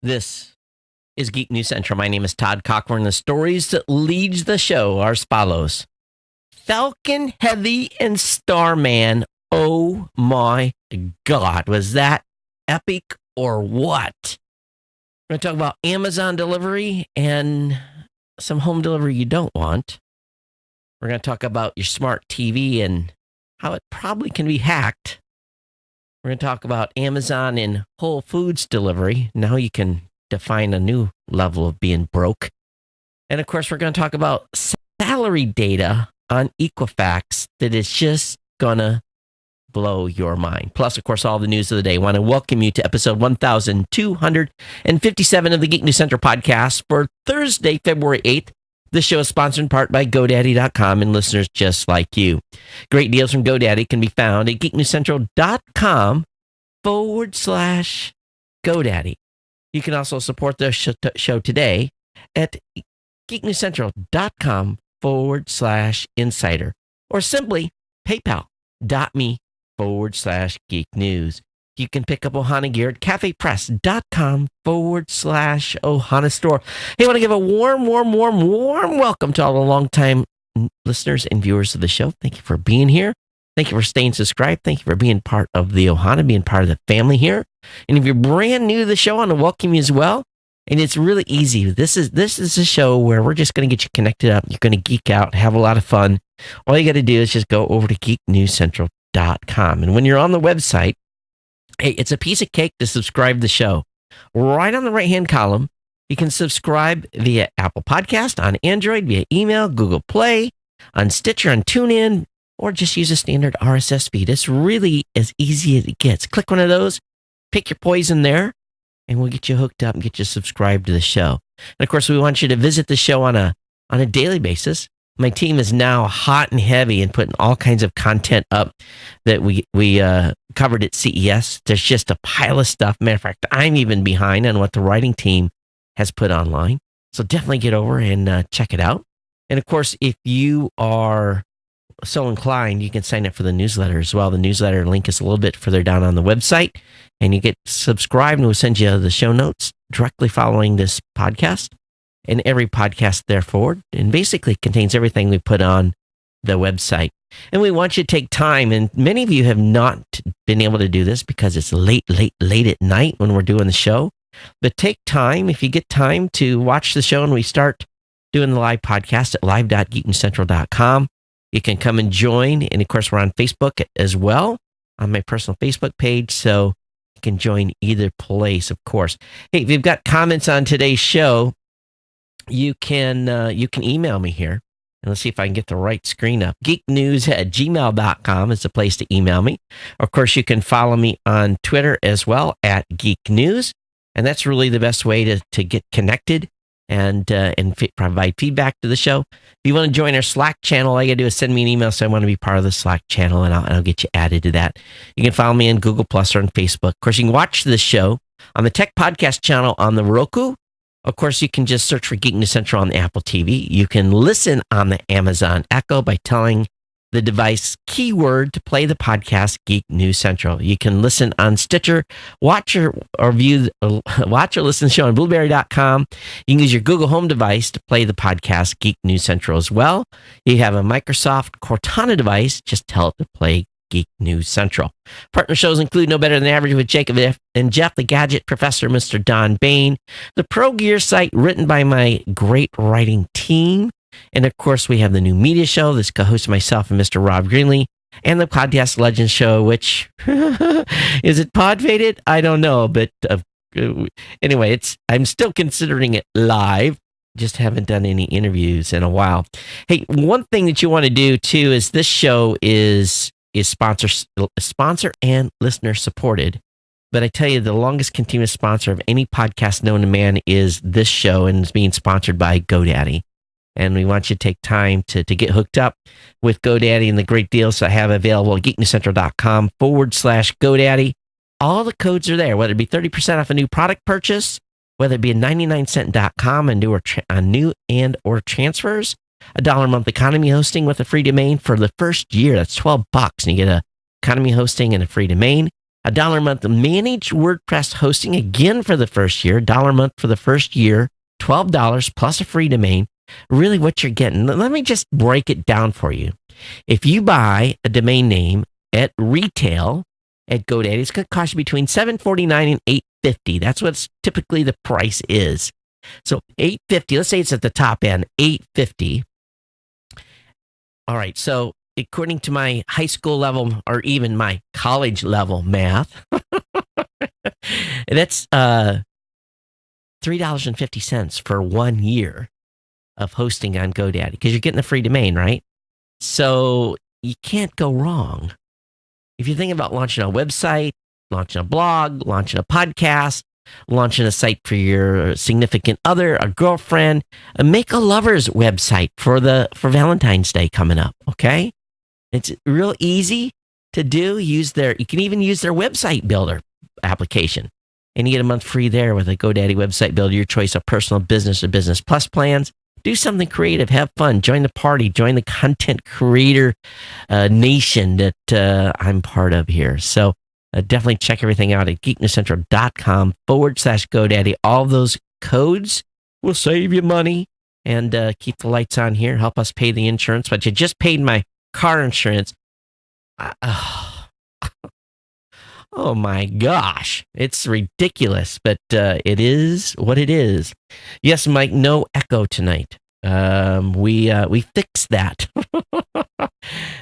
This is Geek News Central. My name is Todd Cochran. The stories that leads the show are as follows. Falcon Heavy and Starman. Oh my God. Was that epic or what? We're going to talk about Amazon delivery and some home delivery you don't want. We're going to talk about your smart TV and how it probably can be hacked. We're going to talk about Amazon and Whole Foods delivery. Now you can define a new level of being broke. And of course, we're going to talk about salary data on Equifax that is just going to blow your mind. Plus, of course, all the news of the day. I want to welcome you to episode 1257 of the Geek News Central podcast for Thursday, February 8th. This show is sponsored in part by GoDaddy.com and listeners just like you. Great deals from GoDaddy can be found at geeknewscentral.com/GoDaddy. You can also support the show today at geeknewscentral.com/insider or simply paypal.me/geeknews. You can pick up Ohana gear at cafepress.com/Ohana store. Hey, I want to give a warm welcome to all the longtime listeners and viewers of the show. Thank you for being here. Thank you for staying subscribed. Thank you for being part of the Ohana, being part of the family here. And if you're brand new to the show, I want to welcome you as well. And it's really easy. This is a show where we're just going to get you connected up. You're going to geek out, have a lot of fun. All you got to do is just go over to geeknewscentral.com. And when you're on the website, hey, it's a piece of cake to subscribe to the show. Right on the right-hand column, you can subscribe via Apple Podcast, on Android, via email, Google Play, on Stitcher, on TuneIn, or just use a standard RSS feed. It's really as easy as it gets. Click one of those, pick your poison there, and we'll get you hooked up and get you subscribed to the show. And of course, we want you to visit the show on a daily basis. My team is now hot and heavy and putting all kinds of content up that we covered at CES. There's just a pile of stuff. Matter of fact, I'm even behind on what the writing team has put online. So definitely get over and check it out. And of course, if you are so inclined, you can sign up for the newsletter as well. The newsletter link is a little bit further down on the website. And you get subscribed and we'll send you the show notes directly following this podcast. And every podcast there forward, and basically contains everything we put on the website. And we want you to take time, and many of you have not been able to do this because it's late at night when we're doing the show. But take time, if you get time, to watch the show, and we start doing the live podcast at live.geeknewscentral.com. You can come and join, and of course, we're on Facebook as well, on my personal Facebook page, so you can join either place, of course. Hey, if you've got comments on today's show, you can email me here. And let's see if I can get the right screen up. geeknews@gmail.com is the place to email me. Of course, you can follow me on Twitter as well at Geek News. And that's really the best way to get connected and provide feedback to the show. If you want to join our Slack channel, all you got to do is send me an email. So I want to be part of the Slack channel, and I'll get you added to that. You can follow me on Google Plus or on Facebook. Of course, you can watch this show on the Tech Podcast channel on the Roku. Of course, you can just search for Geek News Central on the Apple TV. You can listen on the Amazon Echo by telling the device keyword to play the podcast Geek News Central. You can listen on Stitcher, watch or listen to the show on Blueberry.com. You can use your Google Home device to play the podcast Geek News Central as well. You have a Microsoft Cortana device, just tell it to play Geek News Central. Partner shows include No Better Than Average with Jacob and Jeff, the Gadget Professor, Mr. Don Bain, the Pro Gear site written by my great writing team, and of course we have the new media show that's co-hosted myself and Mr. Rob Greenlee, and the Podcast Legends show, which is it pod faded? I don't know, but anyway, I'm still considering it live. Just haven't done any interviews in a while. Hey, one thing that you want to do too is this show is sponsor and listener supported. But I tell you, the longest continuous sponsor of any podcast known to man is this show, and it's being sponsored by GoDaddy. And we want you to take time to get hooked up with GoDaddy and the great deals I have available at geeknewscentral.com/GoDaddy. All the codes are there, whether it be 30% off a new product purchase, whether it be a 99cent.com and new and or transfers, $1 a month economy hosting with a free domain for the first year. That's $12, and you get a economy hosting and a free domain. $1 a month. Manage WordPress hosting again for the first year. $1 a month for the first year. $12 plus a free domain. Really what you're getting. Let me just break it down for you. If you buy a domain name at retail at GoDaddy, it's going to cost you between $7.49 and $8.50. That's what typically the price is. So $8.50, let's say it's at the top end, $8.50. All right, so according to my high school level or even my college level math, that's $3.50 for 1 year of hosting on GoDaddy because you're getting the free domain, right? So you can't go wrong. If you think about launching a website, launching a blog, launching a podcast, launching a site for your significant other, a girlfriend, make a lover's website for Valentine's Day coming up, okay? It's real easy to do. You can even use their website builder application. And you get a month free there with a GoDaddy website builder, your choice of personal, business, or business plus plans. Do something creative, have fun, join the party, join the content creator nation that I'm part of here. So definitely check everything out at geeknewscentral.com/GoDaddy. All those codes will save you money and keep the lights on here, help us pay the insurance. But you just paid my car insurance. Oh my gosh, it's ridiculous, but it is what it is. Yes, Mike, no echo tonight. We fixed that.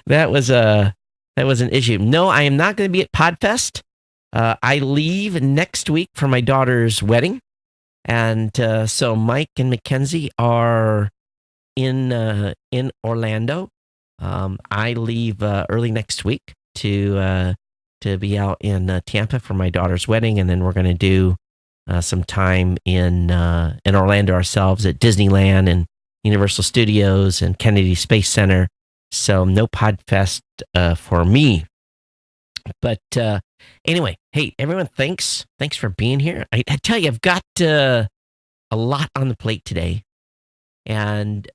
That was an issue. No, I am not going to be at Podfest. I leave next week for my daughter's wedding, and so Mike and Mackenzie are in Orlando. I leave early next week to be out in Tampa for my daughter's wedding, and then we're going to do some time in Orlando ourselves at Disneyland and Universal Studios and Kennedy Space Center. So no Podfest for me. But anyway, hey, everyone, thanks for being here. I tell you, I've got a lot on the plate today. And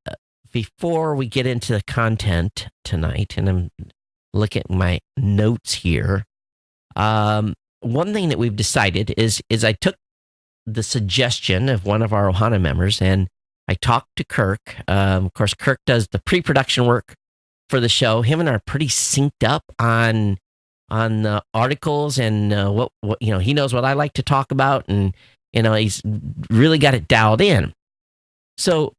before we get into the content tonight, and I'm looking at my notes here, one thing that we've decided is I took the suggestion of one of our Ohana members and I talked to Kirk. Of course, Kirk does the pre-production work for the show. Him and I are pretty synced up on the articles and what he knows what I like to talk about, and he's really got it dialed in. So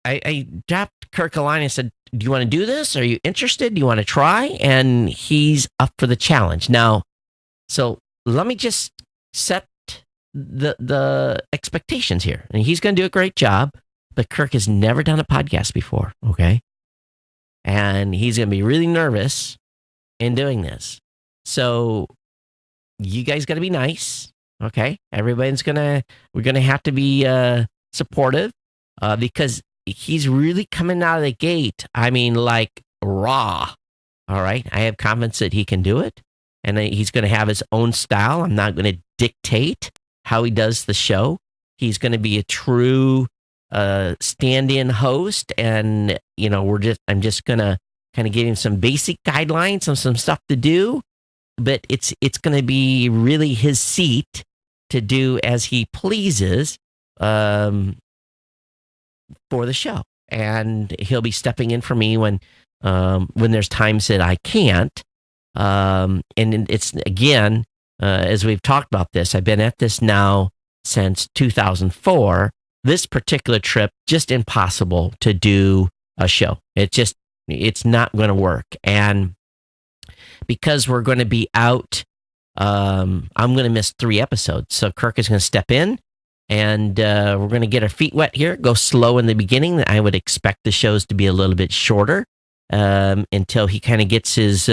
I dropped Kirk a line and said, do you want to do this? Are you interested? Do you want to try? And he's up for the challenge. Now, so let me just set the expectations here. And he's going to do a great job, but Kirk has never done a podcast before, okay? And he's going to be really nervous in doing this. So you guys got to be nice, okay? We're going to have to be supportive because he's really coming out of the gate. I mean, like raw. All right. I have confidence that he can do it. And he's going to have his own style. I'm not going to dictate how he does the show. He's going to be a true stand-in host. And, I'm just going to kind of give him some basic guidelines on some stuff to do. But it's going to be really his seat to do as he pleases. For the show, and he'll be stepping in for me when there's times that I can't. And it's again, as we've talked about this, I've been at this now since 2004. This particular trip, just impossible to do a show. It's not going to work, and because we're going to be out, I'm going to miss 3 episodes. So Kirk is going to step in. And we're going to get our feet wet here, go slow in the beginning. I would expect the shows to be a little bit shorter until he kind of gets his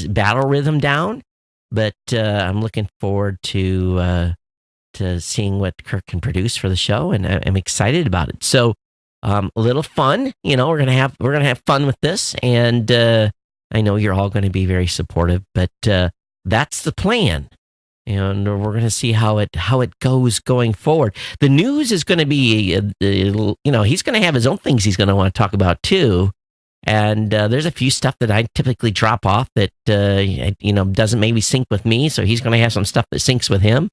battle rhythm down. But I'm looking forward to seeing what Kirk can produce for the show, and I'm excited about it. So a little fun, we're gonna have fun with this, and I know you're all going to be very supportive. But that's the plan. And we're going to see how it goes going forward. The news is going to be, he's going to have his own things he's going to want to talk about too. And there's a few stuff that I typically drop off that doesn't maybe sync with me, so he's going to have some stuff that syncs with him,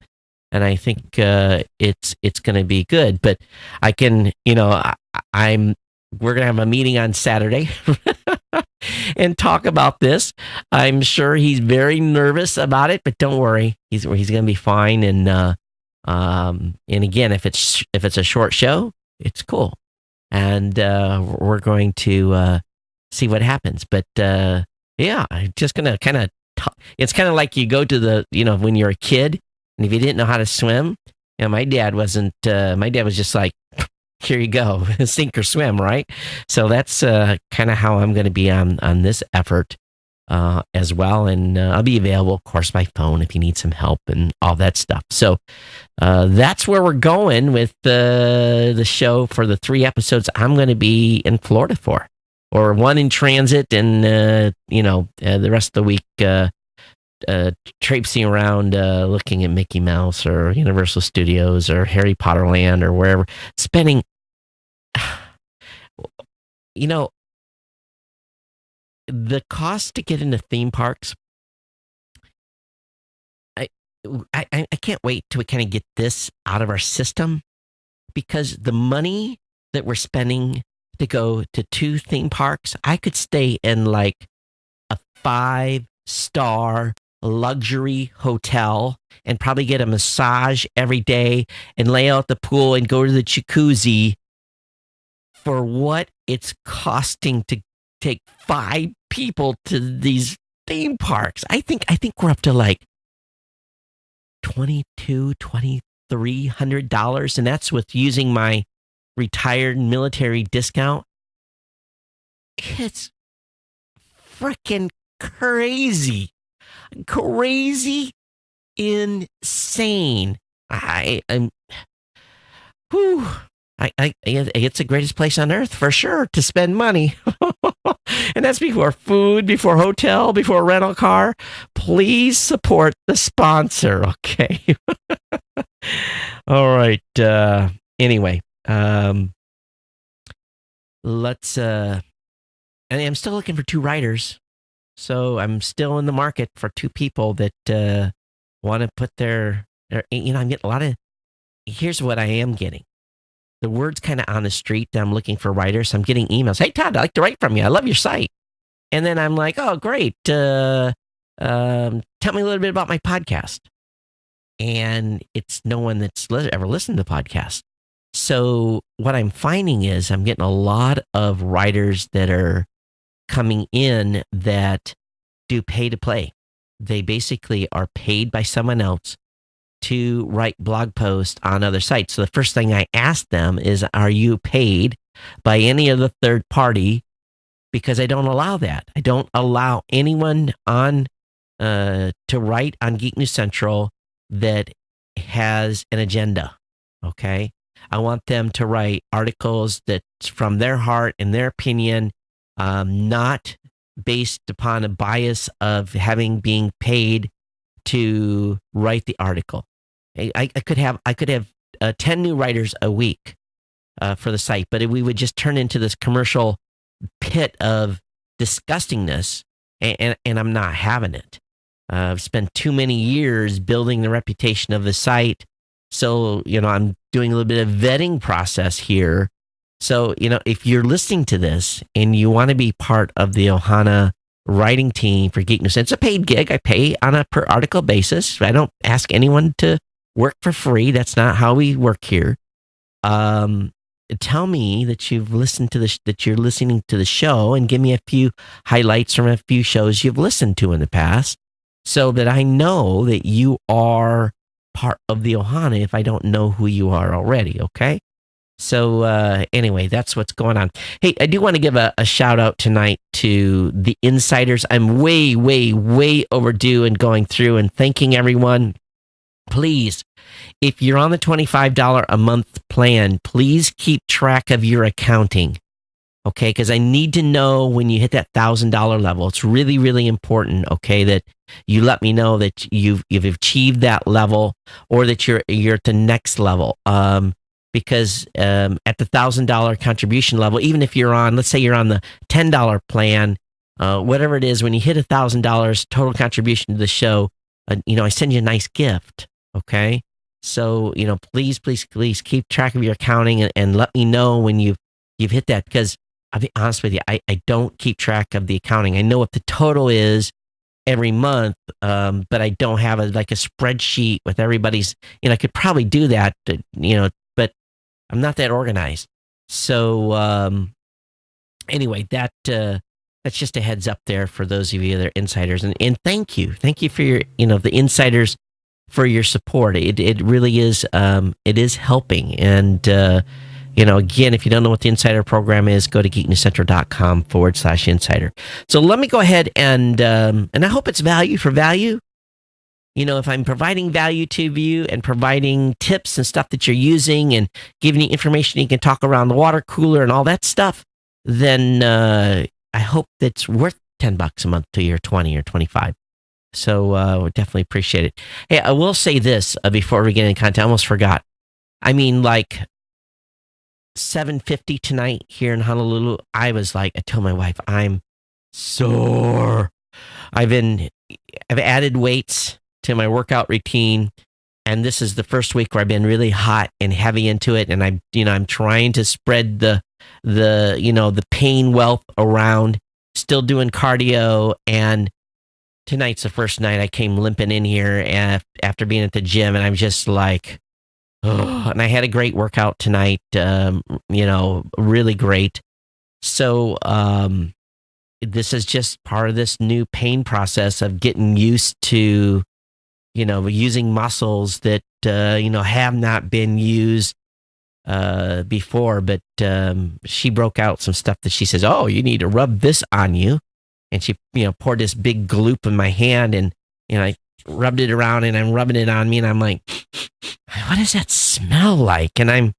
and I think it's going to be good. But I can, we're going to have a meeting on Saturday and talk about this. I'm sure he's very nervous about it, but don't worry, he's going to be fine. And again, if it's a short show, it's cool, and we're going to see what happens. But yeah, I'm just gonna kind of. It's kind of like you go to the, when you're a kid, and if you didn't know how to swim, my dad wasn't. My dad was just like, "Here you go, sink or swim," right? So that's kind of how I'm going to be on this effort as well, and I'll be available, of course, by phone if you need some help and all that stuff. So that's where we're going with the show for the 3 episodes I'm going to be in Florida for. Or one in transit, and the rest of the week traipsing around, looking at Mickey Mouse or Universal Studios or Harry Potter Land or wherever, spending, the cost to get into theme parks. I can't wait till we kind of get this out of our system, because the money that we're spending to go to 2 theme parks, I could stay in like a 5-star luxury hotel and probably get a massage every day and lay out the pool and go to the jacuzzi for what it's costing to take 5 people to these theme parks. I think we're up to like $2,300, and that's with using my retired military discount. It's freaking crazy, insane. It's the greatest place on earth for sure to spend money. And that's before food, before hotel, before rental car. Please support the sponsor, okay? All right. Anyway, let's. And I'm still looking for 2 writers, so I'm still in the market for 2 people that want to put their. I'm getting a lot of. Here's what I am getting. The word's kind of on the street that I'm looking for writers. I'm getting emails. Hey, Todd, I'd like to write from you. I love your site. And then I'm like, oh, great. Tell me a little bit about my podcast. And it's no one that's ever listened to the podcast. So what I'm finding is I'm getting a lot of writers that are coming in that do pay to play. They basically are paid by someone else to write blog posts on other sites. So the first thing I ask them is, are you paid by any other third party? Because I don't allow that. I don't allow anyone on to write on Geek News Central that has an agenda. Okay, I want them to write articles that's from their heart and their opinion, not based upon a bias of being paid to write the article. I could have 10 new writers a week for the site, but we would just turn into this commercial pit of disgustingness, and I'm not having it. I've spent too many years building the reputation of the site, so I'm doing a little bit of vetting process here. So if you're listening to this and you want to be part of the Ohana writing team for Geek News, it's a paid gig. I pay on a per article basis. I don't ask anyone to work for free. That's not how we work here. Tell me that you've listened to that you're listening to the show, and give me a few highlights from a few shows you've listened to in the past, so that I know that you are part of the Ohana if I don't know who you are already. Okay. So anyway, that's what's going on. Hey, I do want to give a shout out tonight to the insiders. I'm way, way, way overdue in going through and thanking everyone. Please, if you're on the $25 a month plan, please keep track of your accounting, okay? Because I need to know when you hit that $1,000 level. It's really, really important, okay, that you let me know that you've achieved that level, or that you're at the next level. because at the $1,000 contribution level, even if you're on, let's say you're on the $10 plan, whatever it is, when you hit $1,000 total contribution to the show, I send you a nice gift. Okay. So, please, please, please keep track of your accounting and let me know when you've hit that, because I'll be honest with you, I don't keep track of the accounting. I know what the total is every month, but I don't have a spreadsheet with everybody's, I could probably do that, but I'm not that organized. So, anyway, that's just a heads up there for those of you that are insiders. And thank you for your, the insiders, for your support. It really is, it is helping. And, again, if you don't know what the Insider program is, go to geeknewscentral.com/insider. So let me go ahead and I hope it's value for value. If I'm providing value to you and providing tips and stuff that you're using and giving you information you can talk around the water cooler and all that stuff, then I hope that's worth $10 a month to you, or 20 or 25. So we definitely appreciate it. Hey, I will say this before we get into content. I almost forgot. I mean, 7:50 tonight here in Honolulu, I told my wife, I'm sore. I've added weights to my workout routine, and this is the first week where I've been really hot and heavy into it, and I'm trying to spread the pain wealth around, still doing cardio, and tonight's the first night I came limping in here after being at the gym, and I'm just like, oh, and I had a great workout tonight, really great. So this is just part of this new pain process of getting used to, using muscles that, have not been used before. But she broke out some stuff that she says, oh, you need to rub this on you. And she, poured this big gloop in my hand, and, I rubbed it around, and I'm rubbing it on me, and I'm like, what does that smell like? And I'm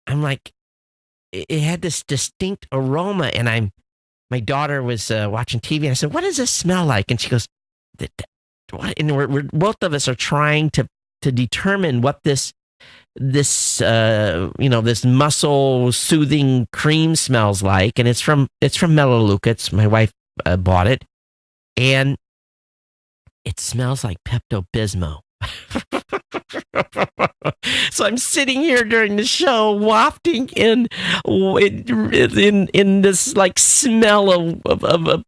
like, it had this distinct aroma, and my daughter was watching TV, and I said, what does this smell like? And she goes, what? And we're both of us are trying to determine what this this muscle soothing cream smells like, and it's from Melaleuca. My wife bought it, and it smells like Pepto-Bismol. So I'm sitting here during the show wafting in this smell of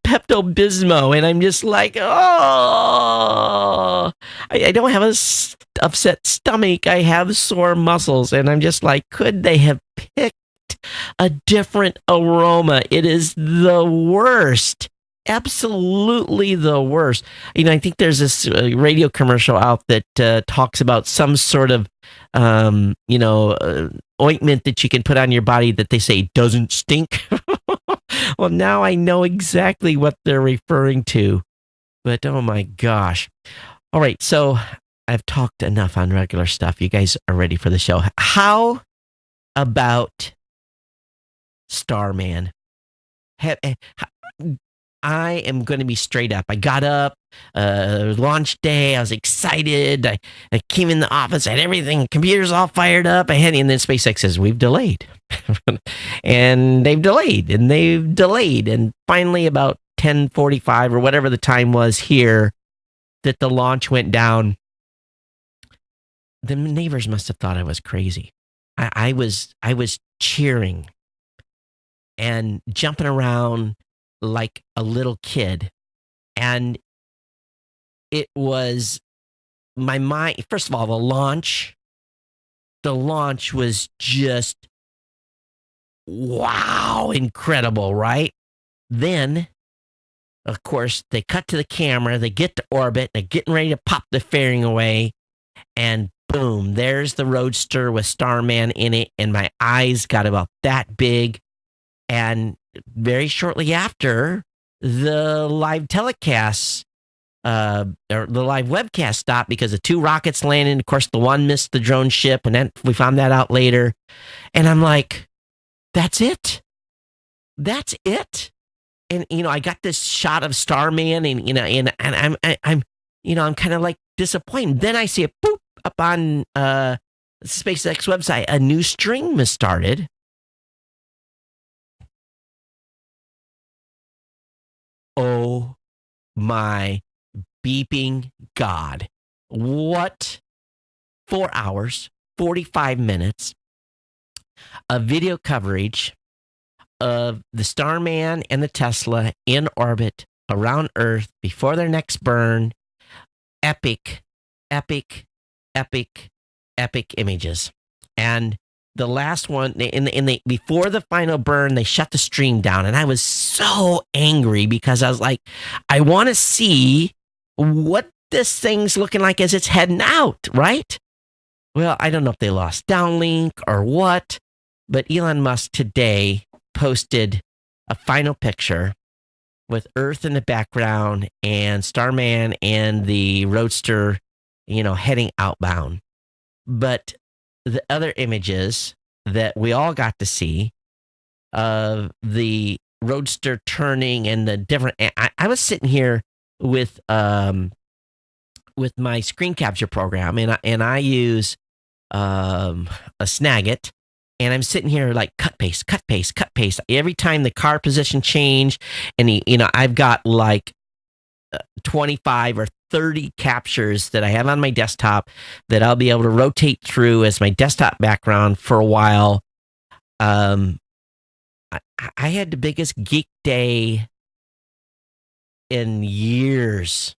Pepto-Bismol, and I'm just like, oh, I don't have a upset stomach. I have sore muscles, and I'm just like, could they have picked a different aroma? It is the worst. Absolutely the worst. I think there's this radio commercial out that talks about some sort of, ointment that you can put on your body that they say doesn't stink. Well, now I know exactly what they're referring to. But oh my gosh. All right, so I've talked enough on regular stuff. You guys are ready for the show. How about Starman? I am going to be straight up. I got up, launch day. I was excited. I came in the office. I had everything, computers all fired up. And then SpaceX says, we've delayed. And they've delayed. And finally, about 10:45 or whatever the time was here that the launch went down, the neighbors must have thought I was crazy. I was cheering and jumping around like a little kid. And it was my mind. First of all, the launch was just, wow, incredible, right? Then, of course, they cut to the camera, they get to orbit, they're getting ready to pop the fairing away, and boom, there's the Roadster with Starman in it, and my eyes got about that big. And very shortly after, the live telecast, or the live webcast stopped because the two rockets landed. Of course, the one missed the drone ship, and then we found that out later. And I'm like, that's it? That's it? And, I got this shot of Starman, and I'm kind of like disappointed. Then I see it, boop, up on the SpaceX website, a new stream has started. Oh my beeping God. What? 4 hours, 45 minutes of video coverage of the Starman and the Tesla in orbit around Earth before their next burn. Epic, epic, epic, epic images. And the last one, before the final burn, they shut the stream down. And I was so angry because I was like, I want to see what this thing's looking like as it's heading out, right? Well, I don't know if they lost downlink or what, but Elon Musk today posted a final picture with Earth in the background and Starman and the Roadster, heading outbound. But the other images that we all got to see of the Roadster turning and the different, I was sitting here with my screen capture program, and I use a Snagit, and I'm sitting here like cut paste, cut paste, cut paste. Every time the car position change, and I've got like 25 or 30 captures that I have on my desktop that I'll be able to rotate through as my desktop background for a while. I had the biggest geek day in years.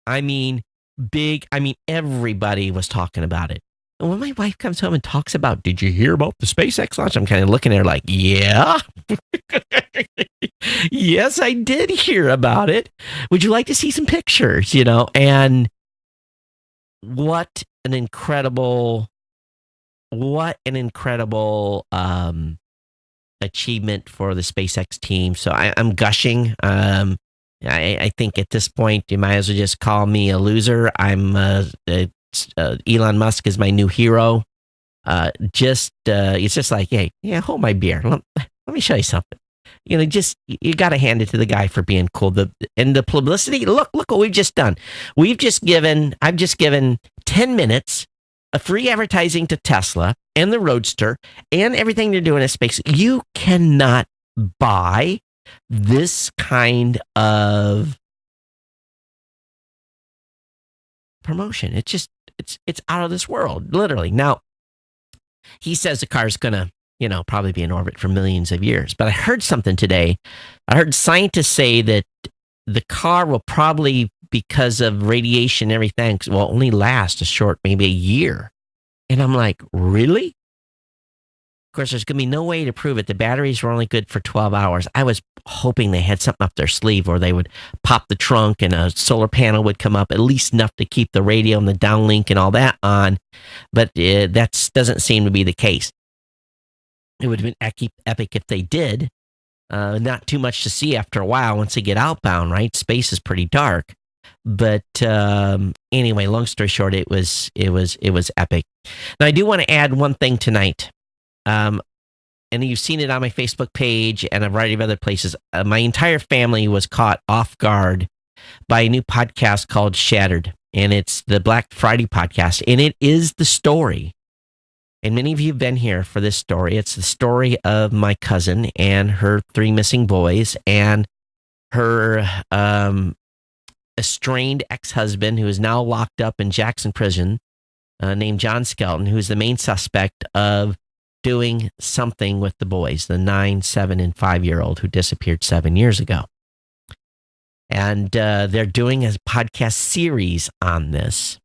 I mean, everybody was talking about it. And when my wife comes home and talks about, did you hear about the SpaceX launch? I'm kind of looking at her like, yeah. Yes, I did hear about it. Would you like to see some pictures? And what an incredible achievement for the SpaceX team. So I'm gushing. I think at this point, you might as well just call me a loser. Elon Musk is my new hero. It's just like, hey, yeah, hold my beer. Let me show you something. You got to hand it to the guy for being cool. And the publicity, look what we've just done. I've just given 10 minutes of free advertising to Tesla and the Roadster and everything they're doing in space. You cannot buy this kind of promotion. It's out of this world, literally. Now, he says the car's gonna, probably be in orbit for millions of years. But I heard something today. I heard scientists say that the car will probably, because of radiation and everything, will only last a short, maybe a year. And I'm like, really? Of course, there's going to be no way to prove it. The batteries were only good for 12 hours. I was hoping they had something up their sleeve, or they would pop the trunk and a solar panel would come up, at least enough to keep the radio and the downlink and all that on. But that doesn't seem to be the case. It would have been epic if they did. Not too much to see after a while once they get outbound, right? Space is pretty dark. But anyway, long story short, it was epic. Now, I do want to add one thing tonight. And you've seen it on my Facebook page and a variety of other places. My entire family was caught off guard by a new podcast called Shattered, and it's the Black Friday podcast, and it is the story. And many of you have been here for this story. It's the story of my cousin and her 3 missing boys, and her estranged ex-husband, who is now locked up in Jackson Prison, named John Skelton, who is the main suspect of doing something with the boys, the 9, 7, and 5-year-old who disappeared 7 years ago. And they're doing a podcast series on this.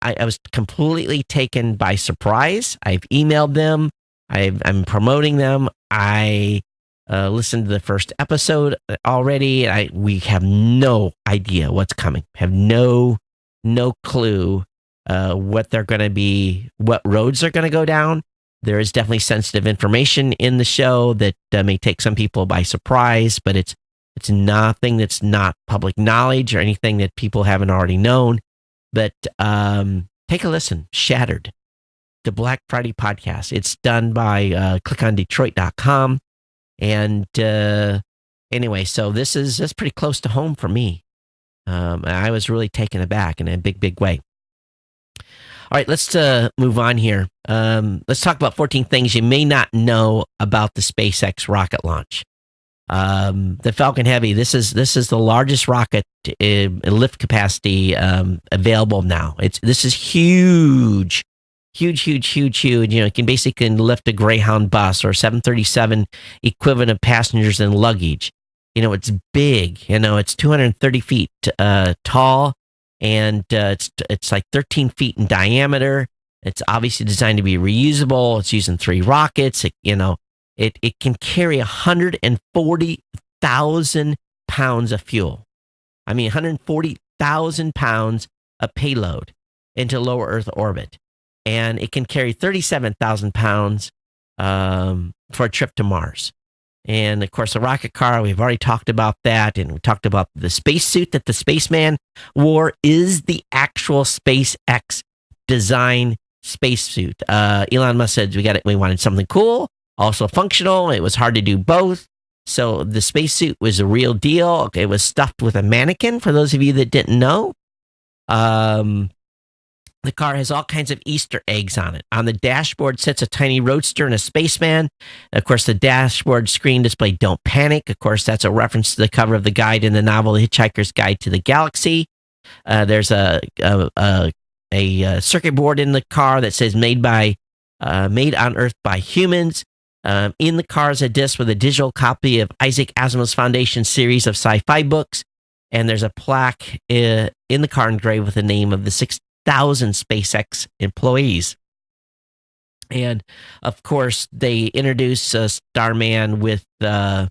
I was completely taken by surprise. I've emailed them. I'm promoting them. I listened to the first episode already. We have no idea what's coming. Have no clue what they're going to be, what roads they're going to go down. There is definitely sensitive information in the show that may take some people by surprise, but it's nothing that's not public knowledge or anything that people haven't already known. But take a listen. Shattered, the Black Friday podcast. It's done by clickondetroit.com. And anyway, so that's pretty close to home for me. I was really taken aback in a big way. All right, let's move on here. Let's talk about 14 things you may not know about the SpaceX rocket launch. The Falcon Heavy. This is the largest rocket in lift capacity available now. This is huge, huge, huge, huge, huge. You know, it can basically lift a Greyhound bus or 737 equivalent of passengers and luggage. You know, it's big. You know, it's 230 feet tall, and it's like 13 feet in diameter. It's obviously designed to be reusable. It's using 3 rockets. It can carry 140,000 pounds of fuel. I mean, 140,000 pounds of payload into lower Earth orbit. And it can carry 37,000 pounds for a trip to Mars. And of course, the rocket car, we've already talked about that. And we talked about the spacesuit that the spaceman wore is the actual SpaceX design spacesuit. Elon Musk said we wanted something cool, also functional. It was hard to do both. So the spacesuit was a real deal. It was stuffed with a mannequin, for those of you that didn't know. The car has all kinds of Easter eggs on it. On the dashboard sits a tiny roadster and a spaceman. Of course, the dashboard screen display "Don't Panic." Of course, that's a reference to the cover of the guide in the novel "The Hitchhiker's Guide to the Galaxy." There's a circuit board in the car that says "Made on Earth by Humans." In the car is a disc with a digital copy of Isaac Asimov's Foundation series of sci-fi books, and there's a plaque in the car engraved with the name of the 6,000 SpaceX employees. And of course, they introduce Starman with Life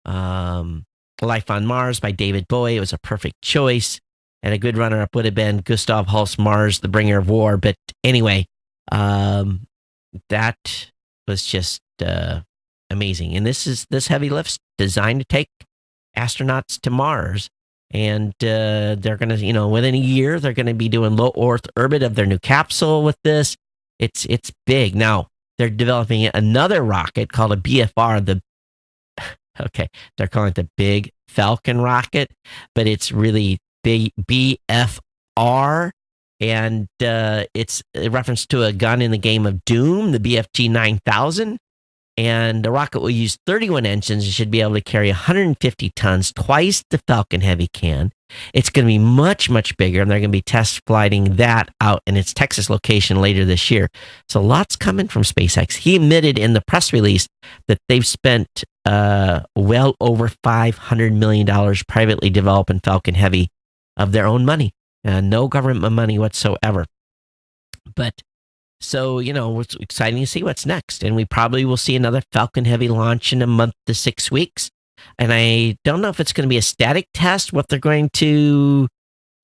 on Mars by David Bowie. It was a perfect choice, and a good runner-up would have been Gustav Holst's Mars, the Bringer of War. But anyway, that was just amazing. And this heavy lift's designed to take astronauts to Mars. And they're going to, within a year, they're going to be doing low Earth orbit of their new capsule with this. It's big. Now, they're developing another rocket called a BFR. They're calling it the Big Falcon rocket, but it's really big BFR. And it's a reference to a gun in the game of Doom, the BFG 9000. And the rocket will use 31 engines and should be able to carry 150 tons, twice the Falcon Heavy can. It's going to be much, much bigger, and they're going to be test flighting that out in its Texas location later this year. So lots coming from SpaceX. He admitted in the press release that they've spent well over $500 million privately developing Falcon Heavy of their own money. No government money whatsoever. But so, it's exciting to see what's next. And we probably will see another Falcon Heavy launch in a month to 6 weeks. And I don't know if it's going to be a static test, what they're going to,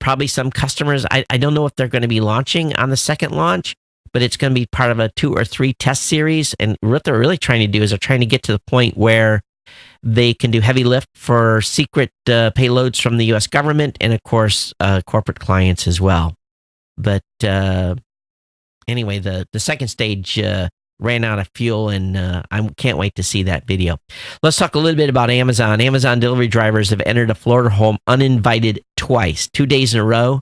probably some customers, I don't know if they're going to be launching on the second launch, but it's going to be part of a 2 or 3 test series. And what they're really trying to do is they're trying to get to the point where they can do heavy lift for secret payloads from the U.S. government and, of course, corporate clients as well. But anyway, the second stage ran out of fuel, and I can't wait to see that video. Let's talk a little bit about Amazon. Amazon delivery drivers have entered a Florida home uninvited twice, 2 days in a row.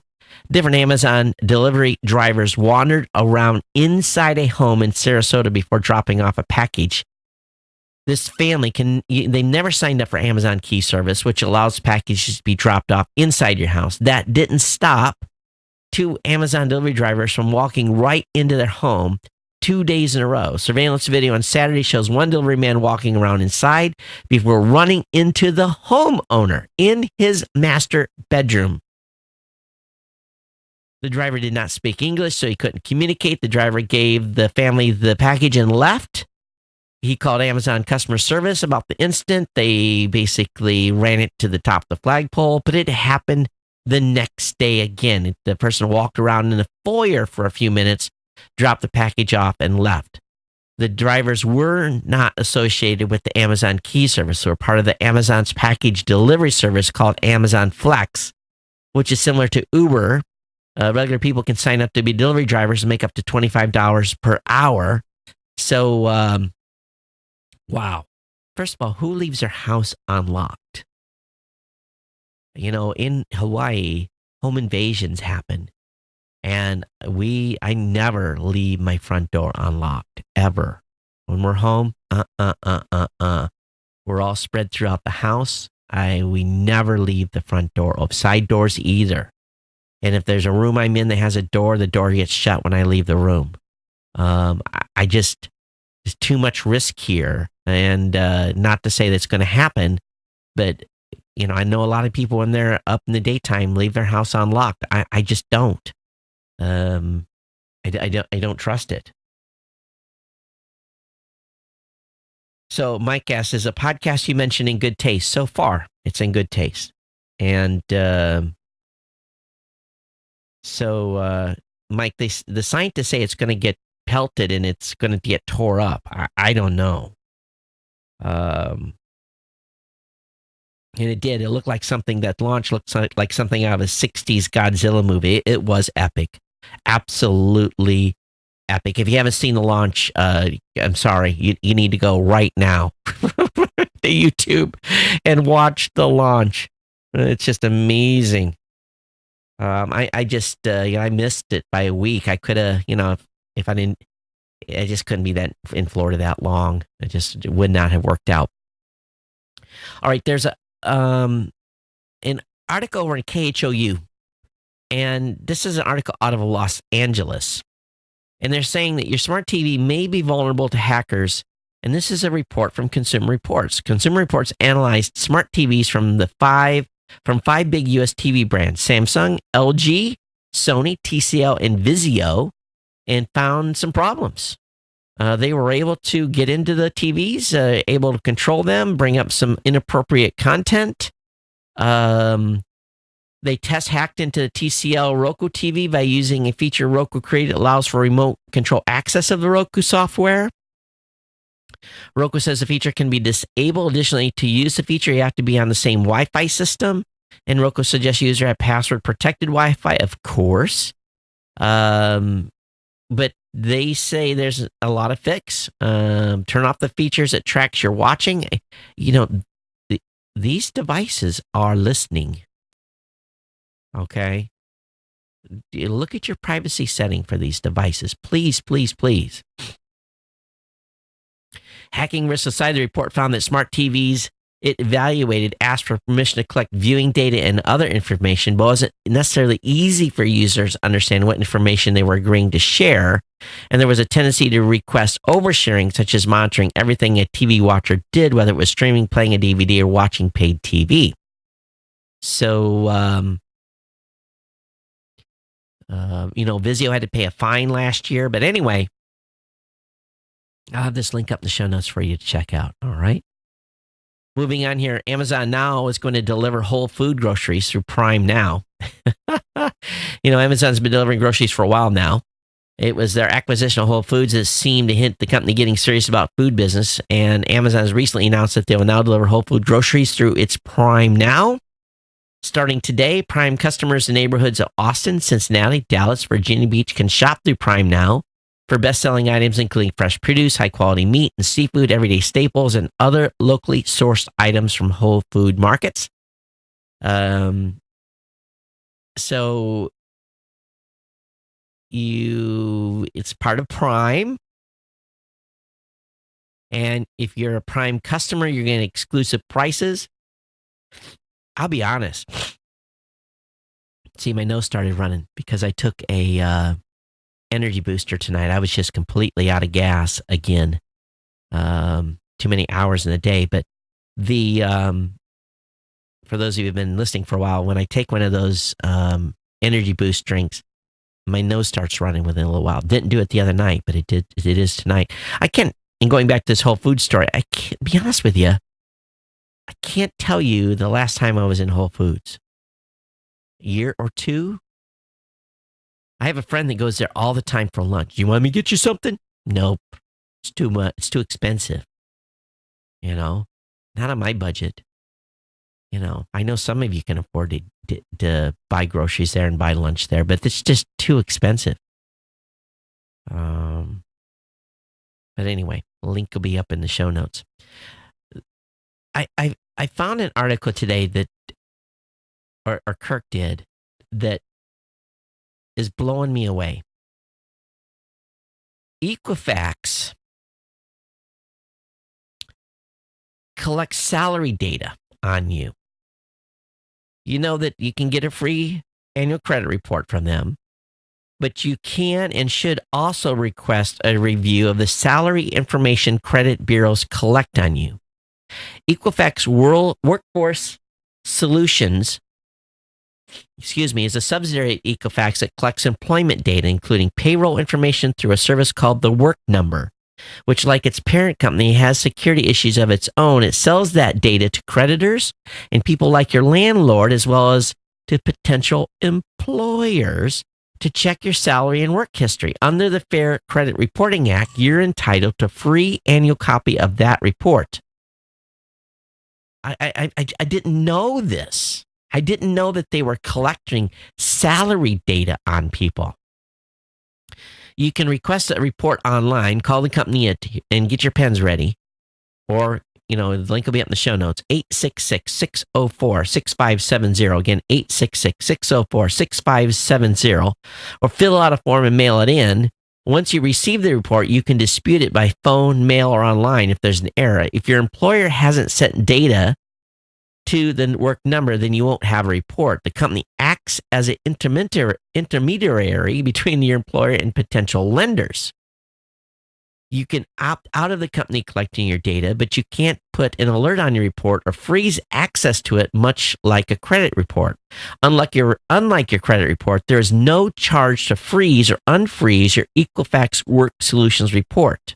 Different Amazon delivery drivers wandered around inside a home in Sarasota before dropping off a package. This family they never signed up for Amazon Key Service, which allows packages to be dropped off inside your house. That didn't stop 2 Amazon delivery drivers from walking right into their home 2 days in a row. Surveillance video on Saturday shows one delivery man walking around inside before running into the homeowner in his master bedroom. The driver did not speak English, so he couldn't communicate. The driver gave the family the package and left. He called Amazon customer service about the incident. They basically ran it to the top of the flagpole, but it happened the next day again. The person walked around in the foyer for a few minutes, dropped the package off, and left. The drivers were not associated with the Amazon Key Service. They were part of the Amazon's package delivery service called Amazon Flex, which is similar to Uber. Regular people can sign up to be delivery drivers and make up to $25 per hour. So, wow. First of all, who leaves their house unlocked? In Hawaii, home invasions happen. And I never leave my front door unlocked, ever. When we're home, we're all spread throughout the house. We never leave the front door open, side doors either. And if there's a room I'm in that has a door, the door gets shut when I leave the room. I just, there's too much risk here. And not to say that's going to happen, but, I know a lot of people when they're up in the daytime leave their house unlocked. I just don't. I don't trust it. So Mike asks, is a podcast you mentioned in good taste? So far, it's in good taste. And Mike, the scientists say it's going to get pelted and it's going to get tore up. I don't know. And it did. It looked like something that launched looks like something out of a 60s Godzilla movie. It was epic. Absolutely epic. If you haven't seen the launch, I'm sorry. You need to go right now to YouTube and watch the launch. It's just amazing. I just, I missed it by a week. I could have, if I didn't, I just couldn't be that in Florida that long. It would not have worked out. All right. There's an article over in KHOU, and this is an article out of Los Angeles, and they're saying that your smart TV may be vulnerable to hackers, and this is a report from Consumer Reports. Consumer Reports analyzed smart TVs from five big U.S. TV brands, Samsung, LG, Sony, TCL, and Vizio, and found some problems. They were able to get into the TVs, able to control them, bring up some inappropriate content. They hacked into the TCL Roku TV by using a feature Roku created that allows for remote control access of the Roku software. Roku says the feature can be disabled. Additionally, to use the feature, you have to be on the same Wi-Fi system. And Roku suggests user have password-protected Wi-Fi, of course. But they say there's a lot of fix. Turn off the features that tracks your watching. These devices are listening. Okay? Look at your privacy setting for these devices. Please, please, please. Hacking Risk Society report found that smart TVs it evaluated asked for permission to collect viewing data and other information, but wasn't necessarily easy for users to understand what information they were agreeing to share. And there was a tendency to request oversharing, such as monitoring everything a TV watcher did, whether it was streaming, playing a DVD, or watching paid TV. So, Vizio had to pay a fine last year. But anyway, I'll have this link up in the show notes for you to check out. All right. Moving on here, Amazon now is going to deliver whole food groceries through Prime Now. Amazon's been delivering groceries for a while now. It was their acquisition of Whole Foods that seemed to hint the company getting serious about food business. And Amazon has recently announced that they will now deliver whole food groceries through its Prime Now. Starting today, Prime customers in neighborhoods of Austin, Cincinnati, Dallas, Virginia Beach can shop through Prime Now for best-selling items including fresh produce, high-quality meat and seafood, everyday staples, and other locally sourced items from whole food markets. So it's part of Prime. And if you're a Prime customer, you're getting exclusive prices. I'll be honest. See, my nose started running because I took a energy booster tonight. I was just completely out of gas again. Too many hours in the day. But for those of you who've been listening for a while, when I take one of those energy boost drinks, my nose starts running within a little while. Didn't do it the other night, but it did. It is tonight. And going back to this Whole Foods story, I can't be honest with you. I can't tell you the last time I was in Whole Foods. A year or two. I have a friend that goes there all the time for lunch. You want me to get you something? Nope. It's too much. It's too expensive. Not on my budget. I know some of you can afford to buy groceries there and buy lunch there, but it's just too expensive. But anyway, the link will be up in the show notes. I found an article today that, or Kirk did, that is blowing me away. Equifax collects salary data on you. You know that you can get a free annual credit report from them, but you can and should also request a review of the salary information credit bureaus collect on you. Equifax Workforce Solutions, is a subsidiary of Equifax that collects employment data, including payroll information through a service called the Work Number, which, like its parent company, has security issues of its own. It sells that data to creditors and people like your landlord, as well as to potential employers to check your salary and work history. Under the Fair Credit Reporting Act, you're entitled to a free annual copy of that report. I didn't know this. I didn't know that they were collecting salary data on people. You can request a report online, call the company and get your pens ready. Or, the link will be up in the show notes, 866-604-6570. Again, 866-604-6570. Or fill out a form and mail it in. Once you receive the report, you can dispute it by phone, mail, or online if there's an error. If your employer hasn't sent data to the Work Number, then you won't have a report. The company acts as an intermediary between your employer and potential lenders. You can opt out of the company collecting your data, but you can't put an alert on your report or freeze access to it, much like a credit report. Unlike your credit report, there is no charge to freeze or unfreeze your Equifax Work Solutions report.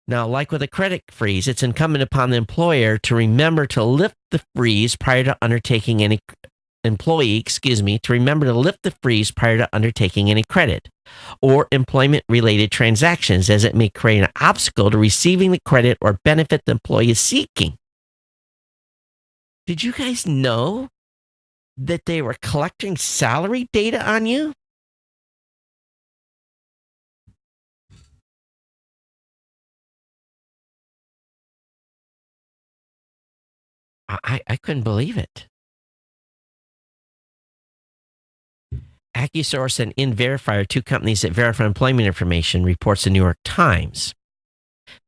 Now, like with a credit freeze, it's incumbent upon the employer to remember to lift the freeze prior to undertaking any credit or employment-related transactions, as it may create an obstacle to receiving the credit or benefit the employee is seeking. Did you guys know that they were collecting salary data on you? I couldn't believe it. AccuSource and InVerify are two companies that verify employment information, reports the New York Times.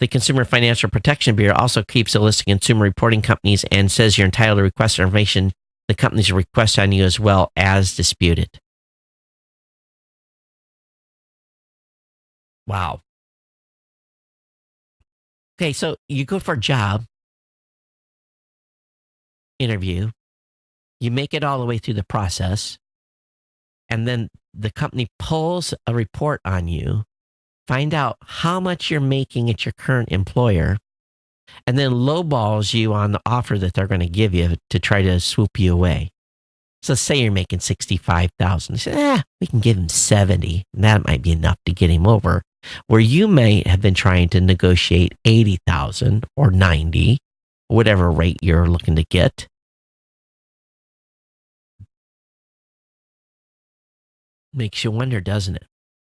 The Consumer Financial Protection Bureau also keeps a list of consumer reporting companies and says you're entitled to request information the companies request on you as well as disputed. Wow. Okay, so you go for a job interview, you make it all the way through the process, and then the company pulls a report on you, find out how much you're making at your current employer, and then lowballs you on the offer that they're going to give you to try to swoop you away. So say you're making $65,000. They say, we can give him 70, and that might be enough to get him over. Where you may have been trying to negotiate 80,000 or 90, whatever rate you're looking to get. Makes you wonder, doesn't it?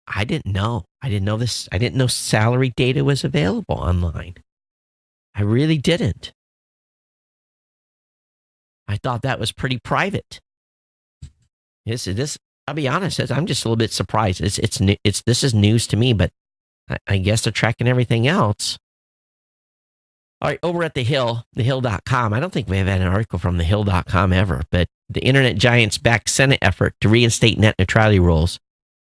I didn't know. I didn't know this. I didn't know salary data was available online. I really didn't. I thought that was pretty private. I'll be honest, I'm just a little bit surprised. This is news to me, but I guess they're tracking everything else. All right, over at The Hill, thehill.com. I don't think we have had an article from thehill.com ever, but the internet giants back Senate effort to reinstate net neutrality rules.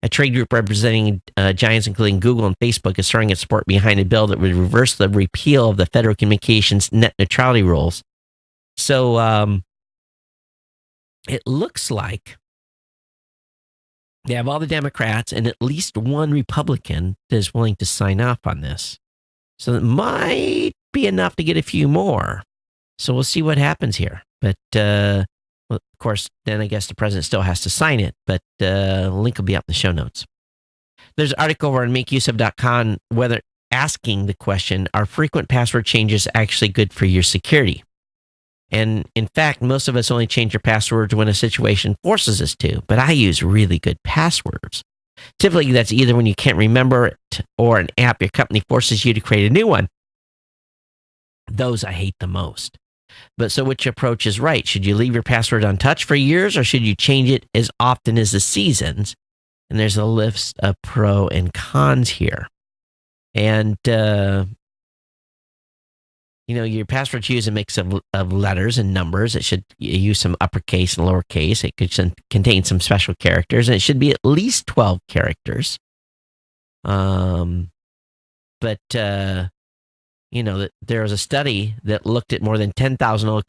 A trade group representing giants, including Google and Facebook, is throwing its support behind a bill that would reverse the repeal of the Federal Communications net neutrality rules. So it looks like they have all the Democrats and at least one Republican that is willing to sign off on this. So it might be enough to get a few more. So we'll see what happens here. But, of course, then I guess the president still has to sign it. But the link will be up in the show notes. There's an article over on makeuseof.com whether asking the question, are frequent password changes actually good for your security? And in fact, most of us only change our passwords when a situation forces us to. But I use really good passwords. Typically, that's either when you can't remember it or an app your company forces you to create a new one. Those I hate the most. But so which approach is right? Should you leave your password untouched for years, or should you change it as often as the seasons? And there's a list of pro and cons here. And, your password's use a mix of letters and numbers. It should use some uppercase and lowercase. It could contain some special characters, and it should be at least 12 characters. But there was a study that looked at more than 10,000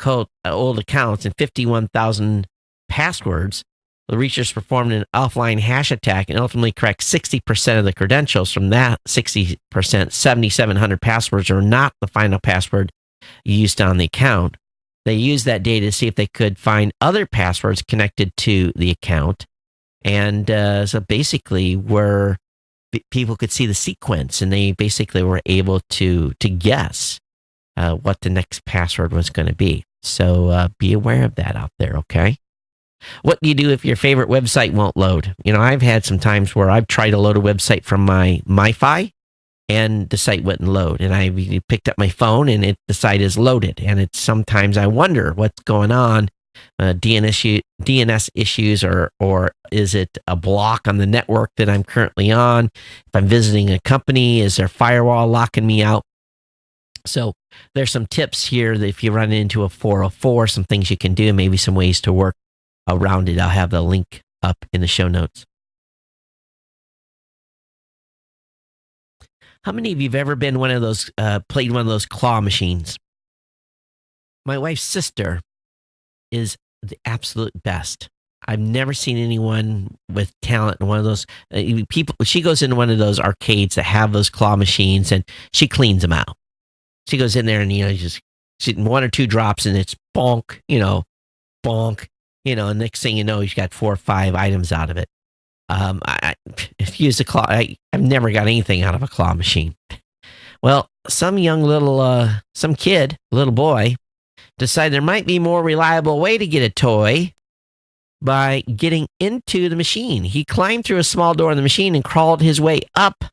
old accounts and 51,000 passwords. The researchers performed an offline hash attack and ultimately cracked 60% of the credentials. From that 60%, 7,700 passwords are not the final password used on the account. They used that data to see if they could find other passwords connected to the account. And so basically where people could see the sequence, and they basically were able to guess what the next password was going to be. So be aware of that out there, okay? What do you do if your favorite website won't load? I've had some times where I've tried to load a website from my MiFi, and the site wouldn't load. And I picked up my phone, and the site is loaded. And sometimes I wonder what's going on, DNS issues, or is it a block on the network that I'm currently on? If I'm visiting a company, is their firewall locking me out? So there's some tips here that if you run into a 404, some things you can do, maybe some ways to work around it. I'll have the link up in the show notes. How many of you have ever been played one of those claw machines? My wife's sister is the absolute best. I've never seen anyone with talent in one of those people. She goes into one of those arcades that have those claw machines, and she cleans them out. She goes in there and, just one or two drops, and it's bonk, bonk, and next thing you know, you've got 4 or 5 items out of it. If you use a claw, I've never got anything out of a claw machine. Well, some little boy, decided there might be a more reliable way to get a toy by getting into the machine. He climbed through a small door in the machine and crawled his way up.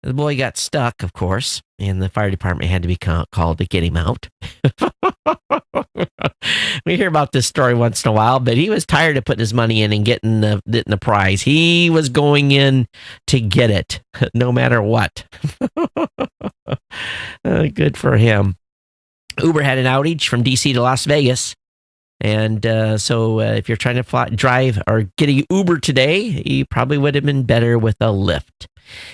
The boy got stuck, of course, and the fire department had to be called to get him out. We hear about this story once in a while, but he was tired of putting his money in and getting the prize. He was going in to get it, no matter what. Good for him. Uber had an outage from DC to Las Vegas. And so if you're trying to drive or get a Uber today, you probably would have been better with a Lyft.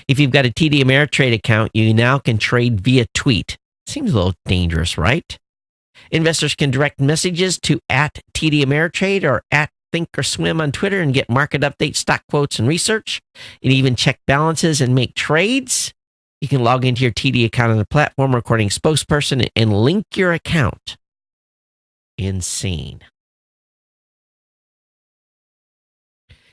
If you've got a TD Ameritrade account, you now can trade via tweet. Seems a little dangerous, right? Investors can direct messages to @TD Ameritrade or @ThinkOrSwim on Twitter and get market updates, stock quotes, and research. And even check balances and make trades. You can log into your TD account on the platform, recording spokesperson, and link your account. Insane.